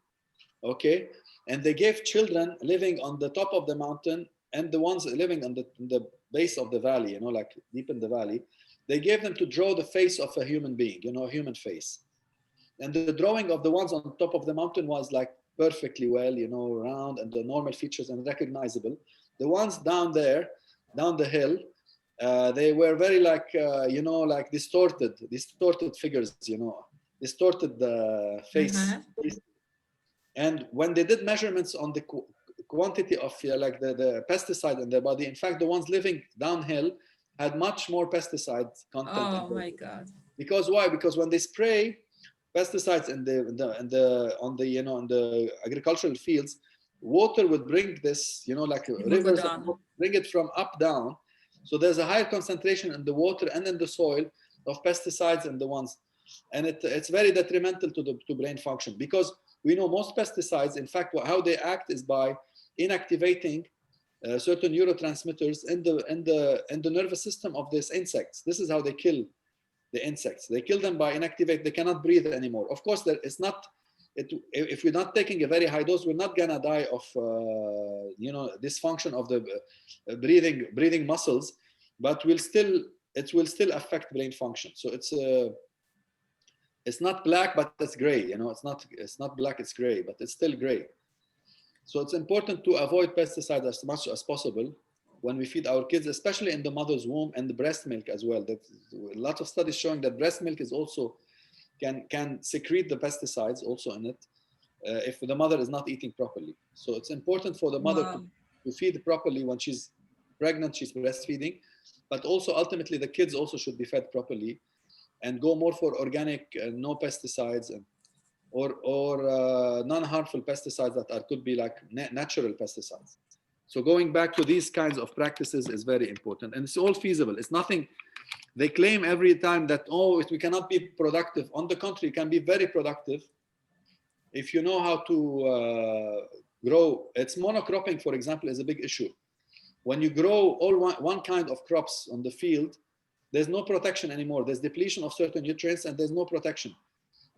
Okay. And they gave children living on the top of the mountain and the ones living on the base of the valley, like deep in the valley, they gave them to draw the face of a human being, a human face. And the drawing of the ones on top of the mountain was like perfectly well, round and the normal features and recognizable. The ones down there, down the hill, they were very like, like distorted figures, distorted face. Uh-huh. And when they did measurements on the quantity of the pesticide in their body, in fact, the ones living downhill had much more pesticide content. Oh my God. Because why? Because when they spray pesticides in the agricultural fields, water would bring this, like rivers, bring it from up down. So there's a higher concentration in the water and in the soil of pesticides in the ones, and it's very detrimental to brain function, because we know most pesticides, in fact, how they act is by inactivating certain neurotransmitters in the nervous system of these insects. This is how they kill the insects. They kill them by inactivate. They cannot breathe anymore. Of course, if we're not taking a very high dose, we're not gonna die of dysfunction of the breathing muscles, but it will still affect brain function. So it's not black, but it's gray. It's not black, it's gray, but it's still gray. So it's important to avoid pesticides as much as possible when we feed our kids, especially in the mother's womb, and the breast milk as well. There's a lot of studies showing that breast milk is also can secrete the pesticides also in it if the mother is not eating properly. So it's important for the mother to feed properly when she's pregnant, she's breastfeeding, but also ultimately the kids also should be fed properly and go more for organic, no pesticides, or non-harmful pesticides that could be like natural pesticides. So going back to these kinds of practices is very important, and it's all feasible. It's nothing. They claim every time that, we cannot be productive. On the contrary, it can be very productive if you know how to grow. It's monocropping, for example, is a big issue. When you grow all one kind of crops on the field, there's no protection anymore. There's depletion of certain nutrients and there's no protection.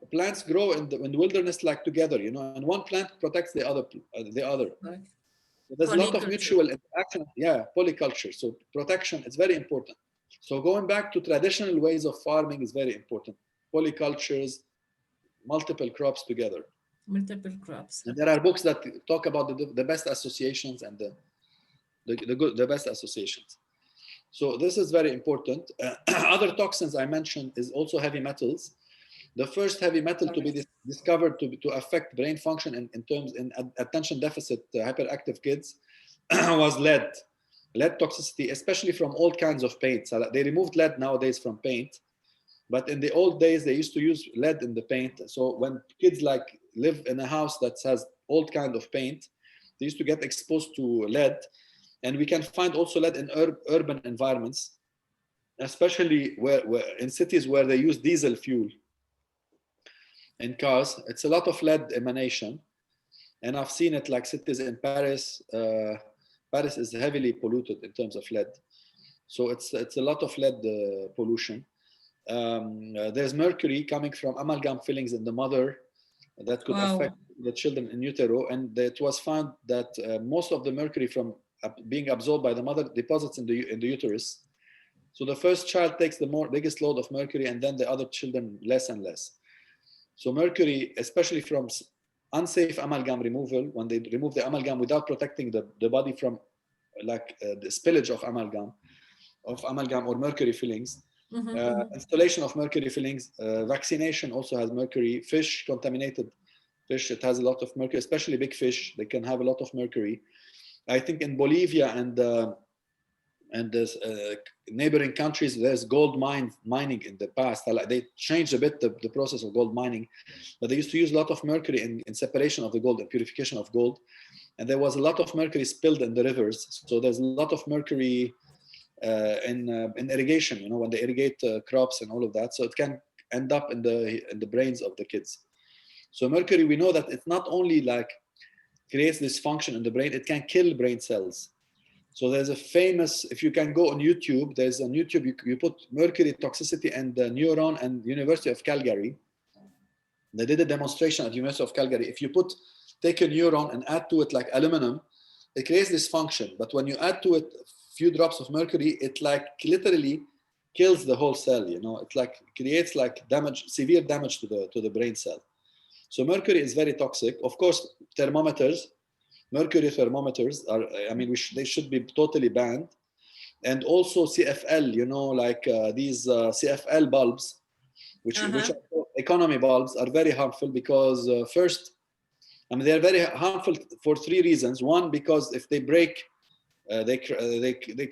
The plants grow in the wilderness like together, and one plant protects the other. Right. So there's a lot of mutual interaction. Yeah, polyculture. So protection is very important. So going back to traditional ways of farming is very important. Polycultures, multiple crops together. Multiple crops. And there are books that talk about the best associations and the best associations. So this is very important. Other toxins I mentioned is also heavy metals. The first heavy metal to be discovered to affect brain function in attention deficit hyperactive kids was lead. Lead toxicity, especially from all kinds of paint. So they removed lead nowadays from paint, but in the old days they used to use lead in the paint. So when kids live in a house that has old kind of paint, they used to get exposed to lead. And we can find also lead in urban environments, especially where in cities where they use diesel fuel in cars. It's a lot of lead emanation, and I've seen it like cities in Paris. Paris is heavily polluted in terms of lead, so it's a lot of lead pollution. There's mercury coming from amalgam fillings in the mother that could affect the children in utero, and it was found that most of the mercury from being absorbed by the mother deposits in the uterus. So the first child takes the biggest load of mercury, and then the other children less and less. So mercury, especially from unsafe amalgam removal, when they remove the amalgam without protecting the body from the spillage of amalgam or mercury fillings, installation of mercury fillings, vaccination also has mercury, fish, contaminated fish, it has a lot of mercury, especially big fish, they can have a lot of mercury. I think in Bolivia and the neighboring countries, there's gold mining in the past. They changed a bit the process of gold mining, but they used to use a lot of mercury in separation of the gold and purification of gold. And there was a lot of mercury spilled in the rivers. So there's a lot of mercury in irrigation, you know, when they irrigate crops and all of that. So it can end up in the brains of the kids. So mercury, we know that it's not only like creates dysfunction in the brain, it can kill brain cells. So there's a famous, if you can go on YouTube, there's on YouTube, you put mercury toxicity and Neuron and University of Calgary. They did a demonstration at University of Calgary. If you take a neuron and add to it like aluminum, it creates dysfunction. But when you add to it a few drops of mercury, it like literally kills the whole cell, you know, it like creates like damage, severe damage to the brain cell. So mercury is very toxic. Of course, mercury thermometers are, I mean, they should be totally banned. And also CFL, you know, like these CFL bulbs, which are economy bulbs, are very harmful because first, I mean, they're very harmful for three reasons. One, because if they break, they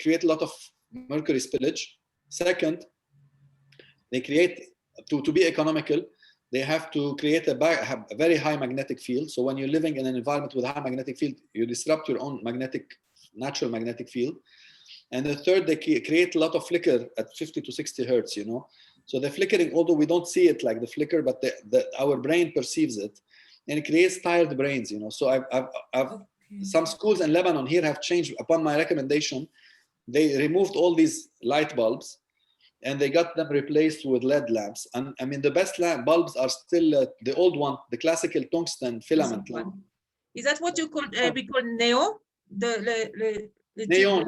create a lot of mercury spillage. Second, they create, to be economical, they have to create a very high magnetic field. So when you're living in an environment with a high magnetic field, you disrupt your own natural magnetic field. And the third, they create a lot of flicker at 50 to 60 hertz, you know. So the flickering, although we don't see it like the flicker, but our brain perceives it, and it creates tired brains, you know. So some schools in Lebanon here have changed upon my recommendation. They removed all these light bulbs and they got them replaced with LED lamps. And I mean, the best bulbs are still the old one, the classical tungsten filament lamp. Is that what you call, we call neo? Neon,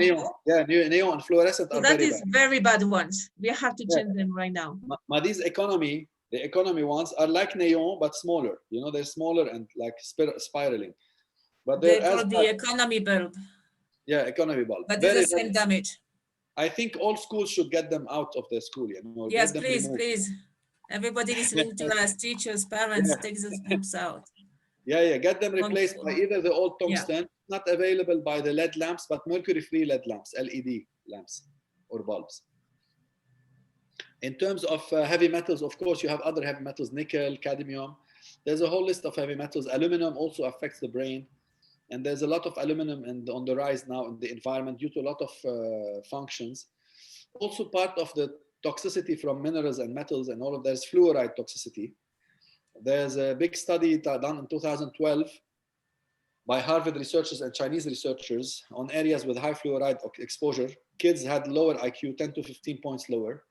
yeah, neon and fluorescent are that is very bad ones. We have to change them right now. But these the economy ones are like neon, but smaller. You know, they're smaller and like spiraling. But they're the economy bulb. Yeah, economy bulb. But it's the same damage. I think all schools should get them out of the school. You know, yes, please. Everybody listening to us, teachers, parents, take those bulbs out. Yeah, get them replaced by either the old tungsten, not available by the LED lamps, but mercury-free LED lamps, LED lamps or bulbs. In terms of heavy metals, of course, you have other heavy metals, nickel, cadmium. There's a whole list of heavy metals. Aluminum also affects the brain. And there's a lot of aluminum on the rise now in the environment due to a lot of functions. Also part of the toxicity from minerals and metals and all of that is fluoride toxicity. There's a big study done in 2012 by Harvard researchers and Chinese researchers on areas with high fluoride exposure. Kids had lower IQ, 10 to 15 points lower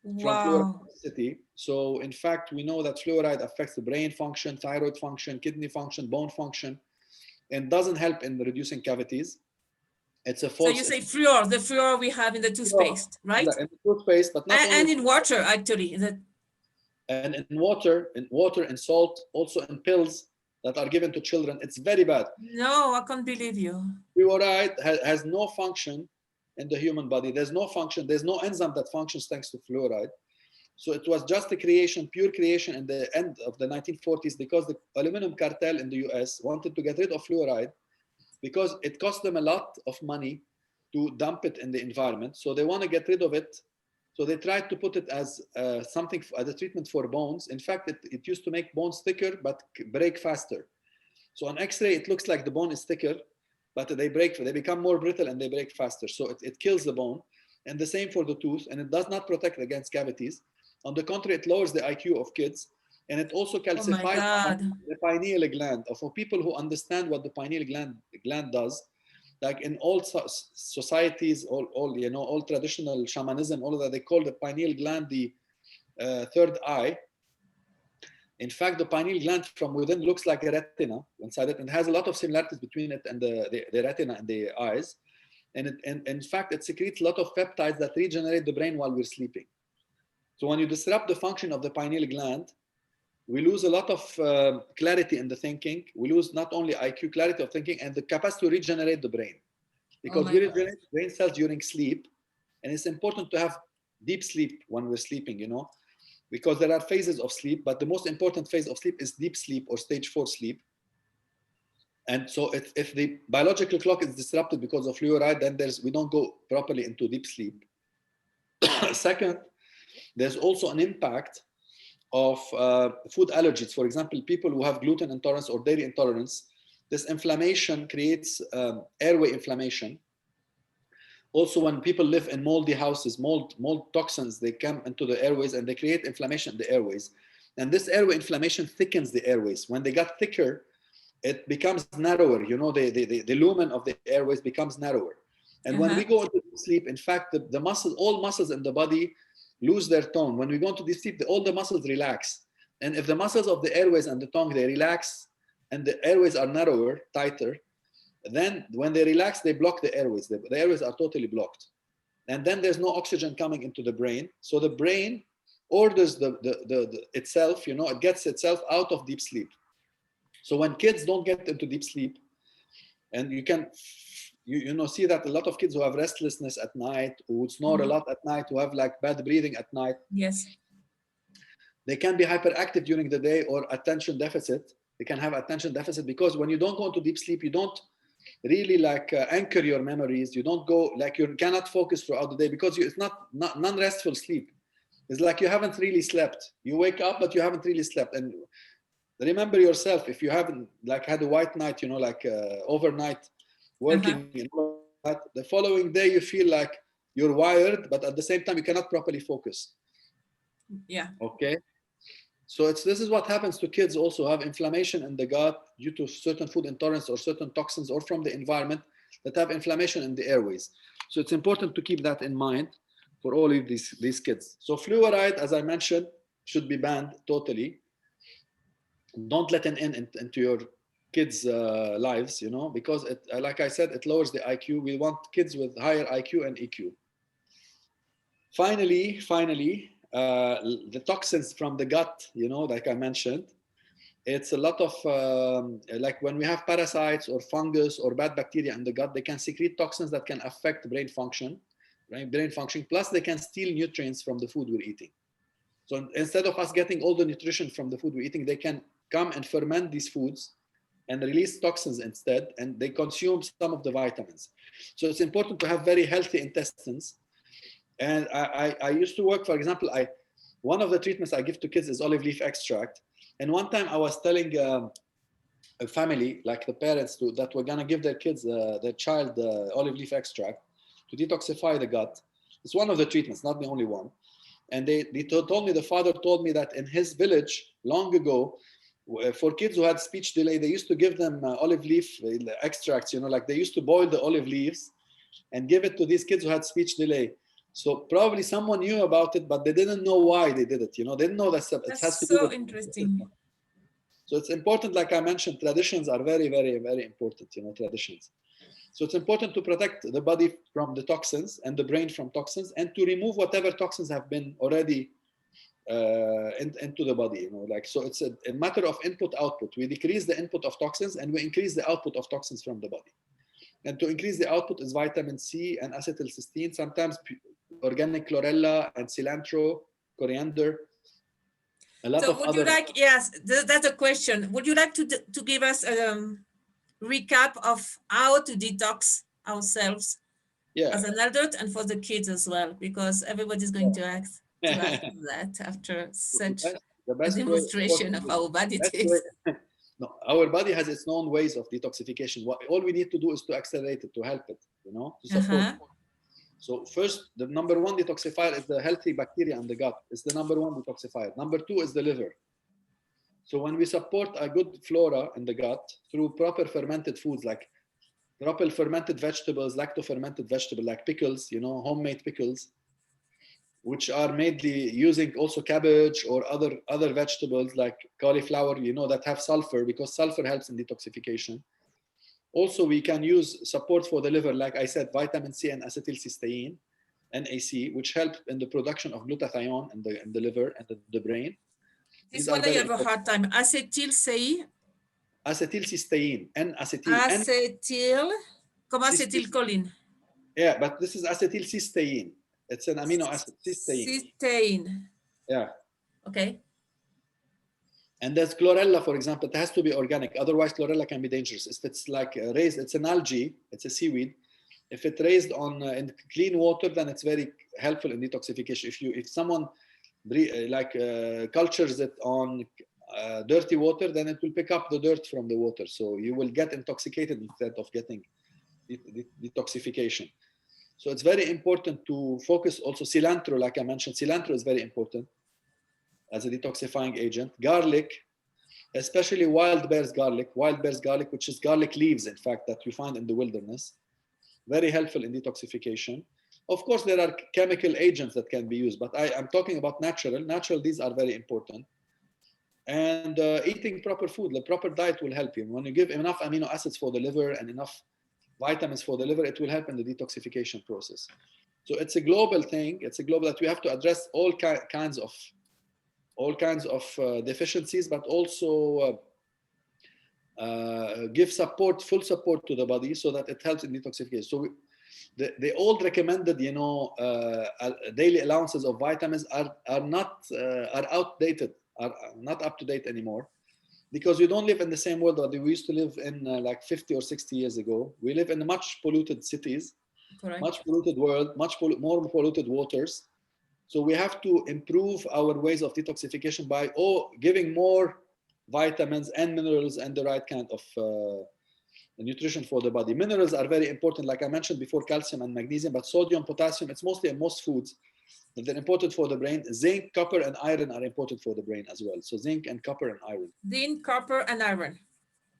from fluoride toxicity. So in fact, we know that fluoride affects the brain function, thyroid function, kidney function, bone function, and doesn't help in reducing cavities. It's a false. So you say fluor, the fluor we have in the toothpaste, right? Yeah, in the toothpaste, but not and in water, actually. And in water, and salt, also in pills that are given to children. It's very bad. No, I can't believe you. Fluoride has no function in the human body. There's no function. There's no enzyme that functions thanks to fluoride. So it was just a creation, pure creation in the end of the 1940s because the aluminum cartel in the US wanted to get rid of fluoride because it cost them a lot of money to dump it in the environment. So they want to get rid of it. So they tried to put it as something, as a treatment for bones. In fact, it used to make bones thicker, but break faster. So on X-ray, it looks like the bone is thicker, but they become more brittle and they break faster. So it kills the bone. And the same for the tooth. And it does not protect against cavities. On the contrary, it lowers the IQ of kids. And it also calcifies the pineal gland. For people who understand what the pineal gland does, like in all societies, all traditional shamanism, all of that, they call the pineal gland the third eye. In fact, the pineal gland from within looks like a retina inside it, and has a lot of similarities between it and the retina and the eyes. And in fact, it secretes a lot of peptides that regenerate the brain while we're sleeping. So when you disrupt the function of the pineal gland, we lose a lot of clarity in the thinking. We lose not only IQ, clarity of thinking, and the capacity to regenerate the brain. Because we regenerate brain cells during sleep. And it's important to have deep sleep when we're sleeping, you know, because there are phases of sleep, but the most important phase of sleep is deep sleep or stage 4 sleep. And so if the biological clock is disrupted because of fluoride, then we don't go properly into deep sleep. Second, there's also an impact of food allergies. For example, people who have gluten intolerance or dairy intolerance, this inflammation creates airway inflammation. Also, when people live in moldy houses, mold toxins, they come into the airways and they create inflammation in the airways. And this airway inflammation thickens the airways. When they got thicker, it becomes narrower. You know, the lumen of the airways becomes narrower. And when we go into sleep, in fact, the muscles, all muscles in the body lose their tone. When we go into deep sleep, all the muscles relax. And if the muscles of the airways and the tongue, they relax and the airways are narrower, tighter, then when they relax, they block the airways. The airways are totally blocked. And then there's no oxygen coming into the brain. So the brain orders itself, you know, it gets itself out of deep sleep. So when kids don't get into deep sleep, and you can, you know, see that a lot of kids who have restlessness at night, who snore a lot at night, who have like bad breathing at night. Yes. They can be hyperactive during the day or attention deficit. They can have attention deficit because when you don't go into deep sleep, you don't really like anchor your memories. You don't go, like you cannot focus throughout the day because it's not non-restful sleep. It's like you haven't really slept. You wake up, but you haven't really slept. And remember yourself, if you haven't like had a white night, you know, like overnight working, the following day you feel like you're wired, but at the same time you cannot properly focus. Yeah. Okay. So this is what happens to kids also have inflammation in the gut due to certain food intolerance or certain toxins or from the environment that have inflammation in the airways. So it's important to keep that in mind for all of these kids. So fluoride, as I mentioned, should be banned totally. Don't let it into your kids' lives, you know, because it, like I said, it lowers the IQ. We want kids with higher IQ and EQ. Finally, the toxins from the gut, you know, like I mentioned, it's a lot of, like when we have parasites or fungus or bad bacteria in the gut, they can secrete toxins that can affect brain function, right? Brain function, plus they can steal nutrients from the food we're eating. So instead of us getting all the nutrition from the food we're eating, they can come and ferment these foods and release toxins instead, and they consume some of the vitamins. So it's important to have very healthy intestines. And I used to work, for example, one of the treatments I give to kids is olive leaf extract. And one time I was telling a family, like the parents, that were gonna give their kids, their child, olive leaf extract to detoxify the gut. It's one of the treatments, not the only one. And they told me, the father told me that in his village long ago, for kids who had speech delay, they used to give them olive leaf extracts, you know, like they used to boil the olive leaves and give it to these kids who had speech delay. So probably someone knew about it, but they didn't know why they did it. You know, they didn't know that it has to do with. So interesting. So it's important, like I mentioned, traditions are very, very, very important, you know, traditions. So it's important to protect the body from the toxins and the brain from toxins and to remove whatever toxins have been already into the body, you know, like, so it's a matter of input-output. We decrease the input of toxins and we increase the output of toxins from the body. And to increase the output is vitamin C and acetylcysteine, sometimes organic chlorella and cilantro, coriander, a lot so of would other. You like, yes, that's a question. Would you like to give us a recap of how to detox ourselves as an adult and for the kids as well? Because everybody's going to ask that after such a demonstration of how bad it is. No, our body has its own ways of detoxification. All we need to do is to accelerate it, to help it, you know, to support it. So first, the number one detoxifier is the healthy bacteria in the gut. It's the number one detoxifier. Number two is the liver. So when we support a good flora in the gut through proper fermented foods, like proper fermented vegetables, lacto-fermented vegetables, like pickles, you know, homemade pickles, which are mainly using also cabbage or other vegetables like cauliflower, you know, that have sulfur, because sulfur helps in detoxification. Also, we can use support for the liver, like I said, vitamin C and acetylcysteine, NAC, which help in the production of glutathione in the liver and the brain. This These are one I very have a important. hard time. Acetylcysteine. Acetylcysteine, N-acetyl, Acetyl, comme N-cysteine. acetylcholine. Yeah, but this is acetylcysteine. It's an amino acid, cysteine. Cysteine. Yeah. Okay. And there's chlorella, for example. It has to be organic. Otherwise, chlorella can be dangerous. If it's like raised, it's an algae, it's a seaweed. If it's raised on in clean water, then it's very helpful in detoxification. If someone cultures it on dirty water, then it will pick up the dirt from the water. So you will get intoxicated instead of getting detoxification. So it's very important to focus also cilantro, like I mentioned. Cilantro is very important as a detoxifying agent. Garlic, especially wild bear's garlic, which is garlic leaves, in fact, that you find in the wilderness. Very helpful in detoxification. Of course, there are chemical agents that can be used, but I'm talking about natural. Natural, these are very important. And eating proper food, the proper diet will help you. When you give enough amino acids for the liver and enough vitamins for the liver, it will help in the detoxification process. So it's a global thing. It's a global that we have to address all kinds of deficiencies, but also give support, full support to the body so that it helps in detoxification. So the old recommended, daily allowances of vitamins are outdated, are not up to date anymore, because we don't live in the same world that we used to live in like 50 or 60 years ago. We live in much polluted cities, Correct. much polluted world, more polluted waters. So we have to improve our ways of detoxification by giving more vitamins and minerals and the right kind of nutrition for the body. Minerals are very important, like I mentioned before, calcium and magnesium, but sodium, potassium, it's mostly in most foods. They're important for the brain. Zinc, copper, and iron are important for the brain as well. So zinc and copper and iron. Zinc, copper, and iron.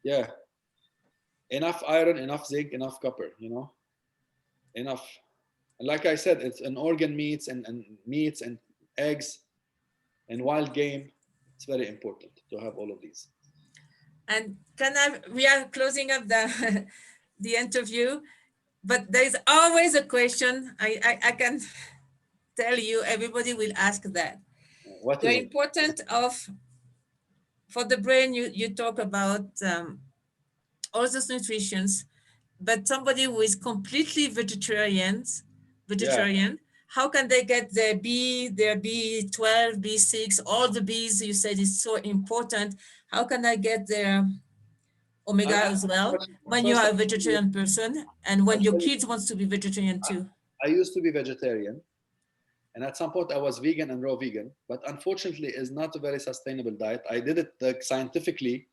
Yeah. Enough iron, enough zinc, enough copper, enough. And like I said, it's an organ meats and meats and eggs and wild game. It's very important to have all of these. And we are closing up the interview, but there's always a question. I can tell you, everybody will ask that. What The is it? importance for the brain, you talk about all those nutritions, but somebody who is completely vegetarian, how can they get their B12, B6, all the Bs you said is so important? How can I get their omega as well when you are a vegetarian person and when your kids wants to be vegetarian too? I used to be vegetarian, and at some point I was vegan and raw vegan, but unfortunately it's not a very sustainable diet. I did it scientifically.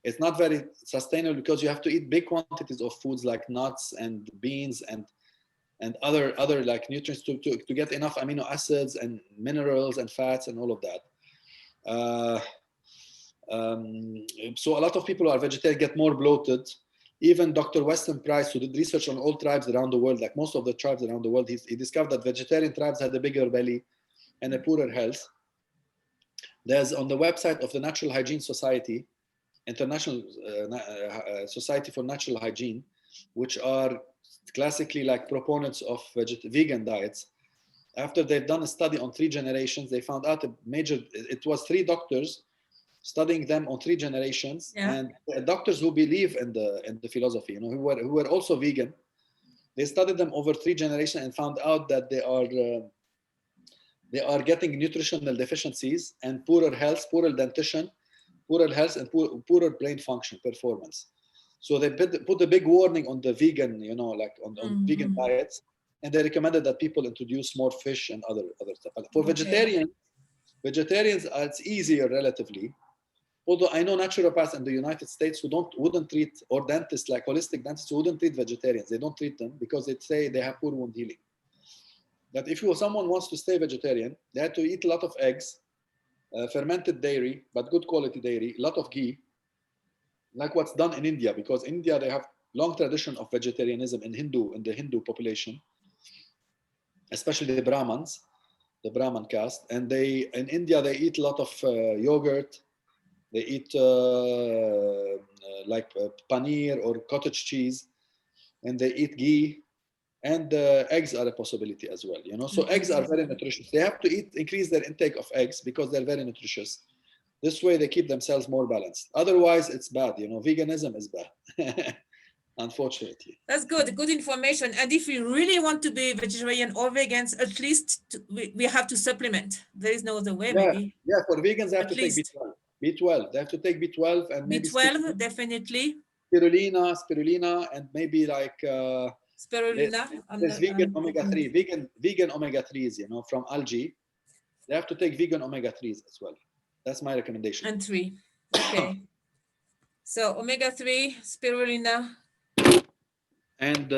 It's not very sustainable because you have to eat big quantities of foods like nuts and beans and other like nutrients to get enough amino acids and minerals and fats and all of that. So a lot of people who are vegetarian get more bloated. Even Dr. Weston Price, who did research on all tribes around the world, like most of the tribes around the world, he discovered that vegetarian tribes had a bigger belly and a poorer health. There's on the website of the Natural Hygiene Society, International Society for Natural Hygiene, which are classically like proponents of vegan diets. After they've done a study on 3 generations, they found out it was 3 doctors studying them on 3 generations, and doctors who believe in the philosophy, who were also vegan. They studied them over 3 generations and found out that they are getting nutritional deficiencies and poorer health, poorer dentition, poorer health, and poorer brain function performance. So they put a big warning on the vegan, like on vegan diets, and they recommended that people introduce more fish and other stuff. For vegetarians, it's easier relatively. Although I know naturopaths in the United States who wouldn't treat, or dentists like holistic dentists who wouldn't treat vegetarians. They don't treat them because they say they have poor wound healing. That if someone wants to stay vegetarian, they have to eat a lot of eggs, fermented dairy, but good quality dairy, a lot of ghee, like what's done in India, because India, they have long tradition of vegetarianism in the Hindu population, especially the Brahmins, the Brahman caste. And in India, they eat a lot of yogurt. They eat like paneer or cottage cheese, and they eat ghee, and eggs are a possibility as well. So eggs are very nutritious. They have to increase their intake of eggs because they're very nutritious. This way they keep themselves more balanced. Otherwise, it's bad. You know, veganism is bad, unfortunately. That's good. Good information. And if we really want to be vegetarian or vegans, at least we have to supplement. There is no other way, maybe. Yeah. For vegans, they have At to take least B12. B12. They have to take B12 and maybe B12, definitely. spirulina, and maybe like Spirulina. there's vegan omega-3, vegan omega-3s, you know, from algae. They have to take vegan omega-3s as well. That's my recommendation. And 3. Okay. So omega-3, spirulina. And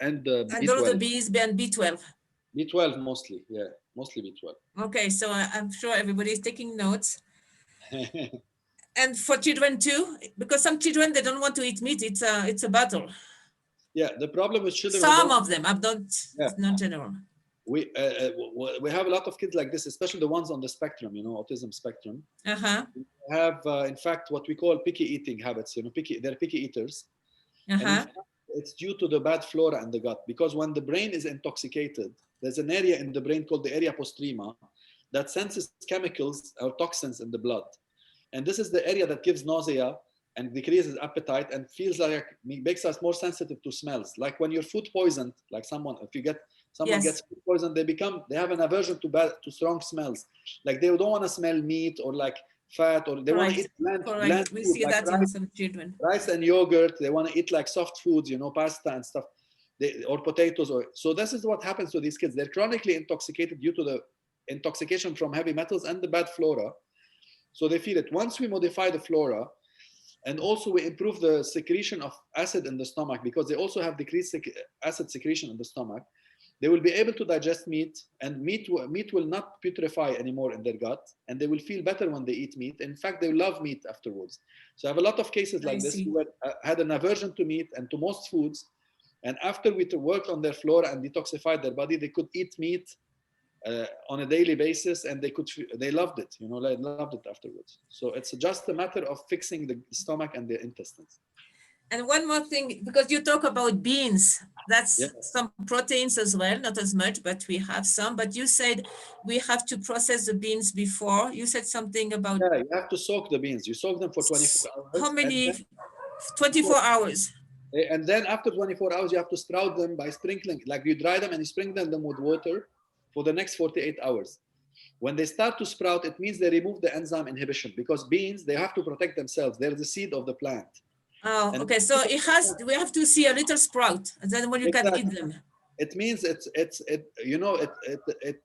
and all the B's and B12. B12 mostly, yeah, mostly B12. Okay, so I'm sure everybody is taking notes. And for children too, because some children, they don't want to eat meat. It's a battle. Yeah, the problem with children. Some of them, it's not general. We have a lot of kids like this, especially the ones on the spectrum, you know, autism spectrum. Uh-huh. We have, in fact, what we call picky eating habits. You know, they're picky eaters. Uh-huh. And in fact, it's due to the bad flora in the gut, because when the brain is intoxicated, there's an area in the brain called the area postrema that senses chemicals or toxins in the blood. And this is the area that gives nausea and decreases appetite and makes us more sensitive to smells. Like when you're food poisoned, like someone gets food poisoned, they have an aversion to strong smells. Like they don't want to smell meat or like fat, or they want to eat bland we food, see like that in some children. Rice and yogurt. They want to eat like soft foods, you know, pasta and stuff, or potatoes. So this is what happens to these kids. They're chronically intoxicated due to the intoxication from heavy metals and the bad flora. So they feel it. Once we modify the flora, and also we improve the secretion of acid in the stomach, because they also have decreased acid secretion in the stomach, they will be able to digest meat, and meat will not putrefy anymore in their gut, and they will feel better when they eat meat. In fact, they love meat afterwards. So I have a lot of cases like this who had an aversion to meat and to most foods, and after we worked on their flora and detoxified their body, they could eat meat on a daily basis, and they loved it, you know, they loved it afterwards. So it's just a matter of fixing the stomach and the intestines. And one more thing, because you talk about beans, that's some proteins as well, not as much, but we have some. But you said we have to process the beans before. You said something about... Yeah, you have to soak the beans. You soak them for 24 hours. How many? 24 hours. And then after 24 hours, you have to sprout them by sprinkling. Like you dry them and you sprinkle them with water for the next 48 hours. When they start to sprout, it means they remove the enzyme inhibition, because beans, they have to protect themselves. They're the seed of the plant. Oh, okay. So we have to see a little sprout, and then when you can eat them. It means it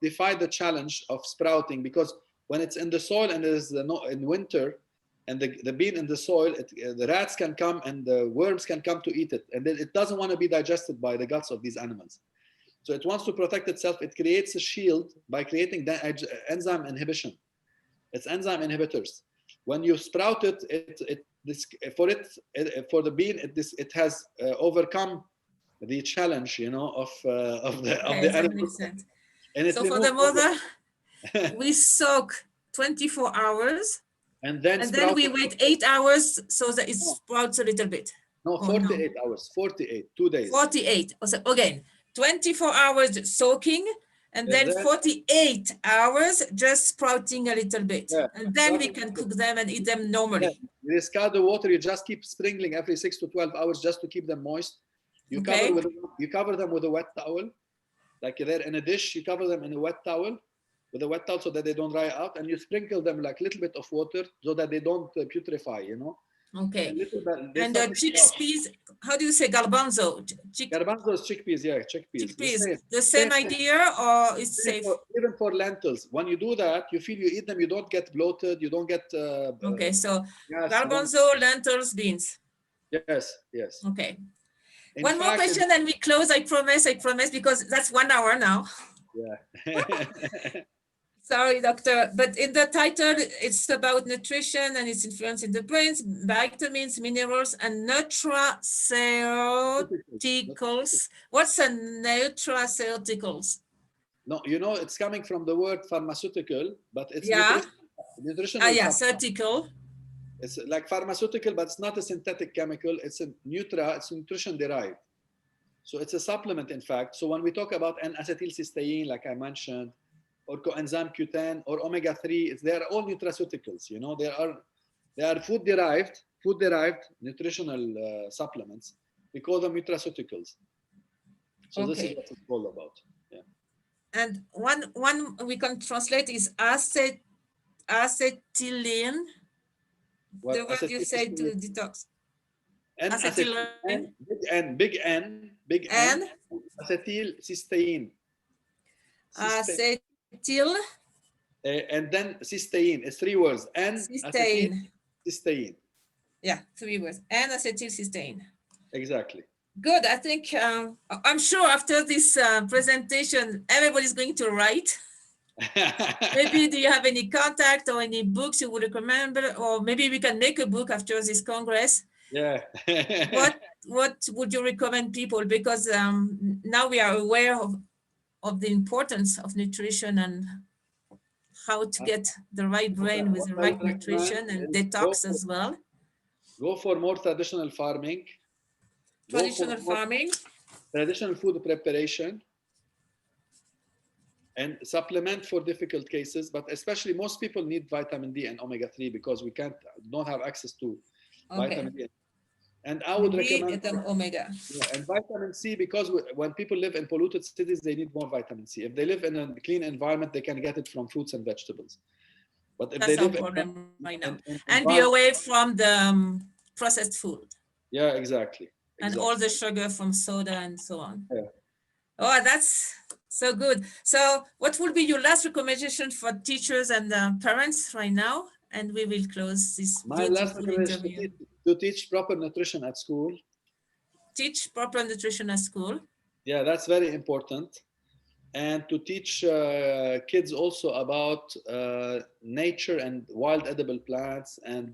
defied the challenge of sprouting, because when it's in the soil and there's in winter, and the bean in the soil, the rats can come and the worms can come to eat it, and then it doesn't want to be digested by the guts of these animals. So it wants to protect itself. It creates a shield by creating enzyme inhibition. It's enzyme inhibitors. When you sprout it, for the bean, it has overcome the challenge, you know, of the animal. And so for the mother, we soak 24 hours, and then we wait 8 hours so that it sprouts a little bit. No, 48 hours. 48, 2 days. 48. So again, 24 hours soaking, and then 48 hours just sprouting a little bit. Yeah. And then we can cook them and eat them normally. Yeah. You discard the water, you just keep sprinkling every 6 to 12 hours just to keep them moist. You cover them with a wet towel. Like they're in a dish, you cover them in a wet towel, with a wet towel so that they don't dry out, and you sprinkle them like a little bit of water so that they don't putrefy, you know. Okay. And the chickpeas, how do you say garbanzo? Garbanzo is chickpeas, yeah, chickpeas. The same idea, or it's safe? Even for lentils, when you do that, you feel you eat them, you don't get bloated, you don't get... okay, so garbanzo, lentils, beans. Yes. Okay. One more question and we close, I promise, because that's 1 hour now. Yeah. Sorry, doctor, but in the title, it's about nutrition and its influence in the brains, vitamins, minerals, and nutraceuticals. What's a nutraceuticals? No, you know, it's coming from the word pharmaceutical, but it's nutrition. Ceutical. It's like pharmaceutical, but it's not a synthetic chemical. It's it's nutrition derived. So it's a supplement, in fact. So when we talk about N-acetylcysteine, like I mentioned, or coenzyme Q10 or omega-3. They are all nutraceuticals. You know, they are food derived nutritional supplements. We call them nutraceuticals. So this is what it's all about. Yeah. And one we can translate is acetylene. The word you say to detox. Acetylene. Big N, and acetylcysteine. Acetyl. And then cysteine. It's 3 words. Cysteine. Yeah, 3 words. And acetylcysteine. Exactly. Good. I think I'm sure after this presentation, everybody's going to write. Maybe do you have any contact or any books you would recommend, or maybe we can make a book after this Congress? Yeah. what would you recommend people? Because now we are aware of the importance of nutrition and how to get the right brain with the right nutrition and detox as well. Go for more traditional farming. Traditional food preparation, and supplement for difficult cases, but especially most people need vitamin D and omega-3 because we don't have access to vitamin D. And I would recommend omega. Yeah, and vitamin C, because when people live in polluted cities, they need more vitamin C. If they live in a clean environment, they can get it from fruits and vegetables. But if that's they live problem right now. And be away from the processed food. Yeah, exactly. And all the sugar from soda and so on. Yeah. Oh, that's so good. So what will be your last recommendation for teachers and parents right now? And we will close this beautiful interview. To teach proper nutrition at school. Teach proper nutrition at school. Yeah, that's very important. And to teach kids also about nature and wild edible plants and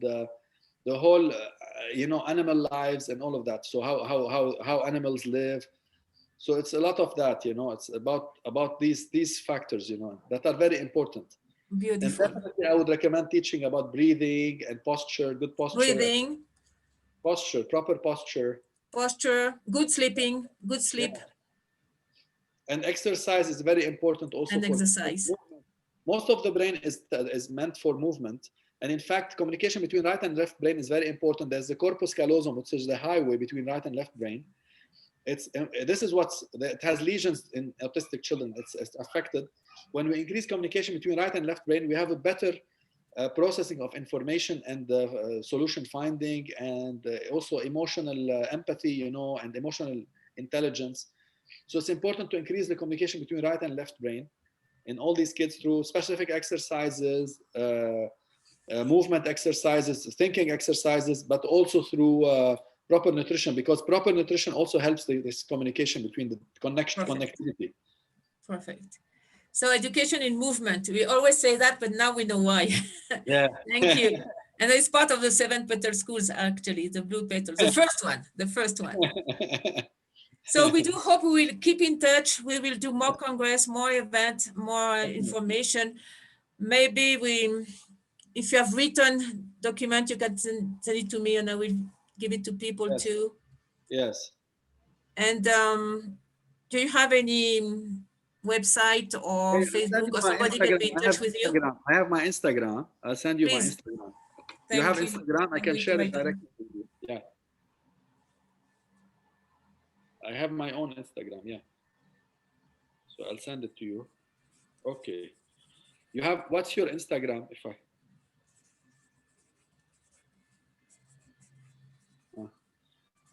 the whole, animal lives and all of that. So how animals live. So it's a lot of that, it's about these factors, that are very important. Beautiful. And definitely I would recommend teaching about breathing and posture, good posture. Breathing. Posture, proper posture. Posture, good sleeping, good sleep. Yeah. And exercise is very important also. And exercise. Most of the brain is meant for movement. And in fact, communication between right and left brain is very important. There's the corpus callosum, which is the highway between right and left brain. It has lesions in autistic children. It's affected. When we increase communication between right and left brain, we have a better processing of information and solution finding, and also emotional empathy, and emotional intelligence. So it's important to increase the communication between right and left brain in all these kids through specific exercises, movement exercises, thinking exercises, but also through proper nutrition, because proper nutrition also helps this communication between the connectivity. Perfect. So education in movement, we always say that, but now we know why. Yeah. Thank you. And it's part of the 7 petal schools, actually, the blue petals, the first one. So we do hope we will keep in touch. We will do more Congress, more events, more information. Maybe if you have written document, you can send it to me and I will give it to people too. Yes. And do you have any website or Facebook or somebody can be in touch with you? I have my Instagram. I'll send you my Instagram. You have Instagram? I can share it directly with you. Yeah. I have my own Instagram, yeah. So I'll send it to you. Okay. What's your Instagram?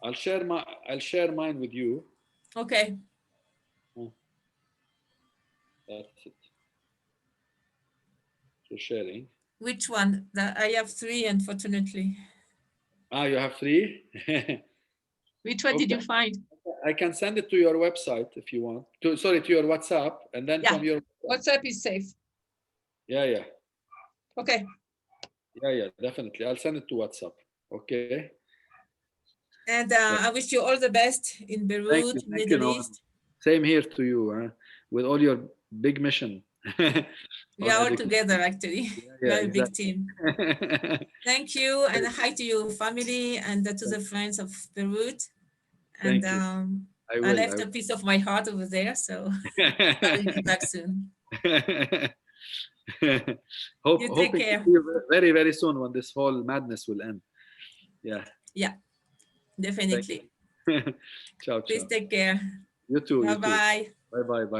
I'll share mine with you. Okay. That's it. So sharing. Which one? I have 3, unfortunately. You have 3? Which one did you find? I can send it to your website if you want. To your WhatsApp, and then from your WhatsApp is safe. Yeah. Okay. Yeah, definitely. I'll send it to WhatsApp. Okay. And I wish you all the best in Beirut, Middle East. Same here to you, with all your big mission. We are all together, actually. We are a big team. Thank you, and hi to your family and to the friends of Beirut. And I left a piece of my heart over there, so I will be back soon. You take Hoping to care. see you very, very soon when this whole madness will end. Yeah. Yeah, Thank definitely. you. Ciao, Please ciao. take care. You too. You too. Bye-bye. Bye, bye, bye.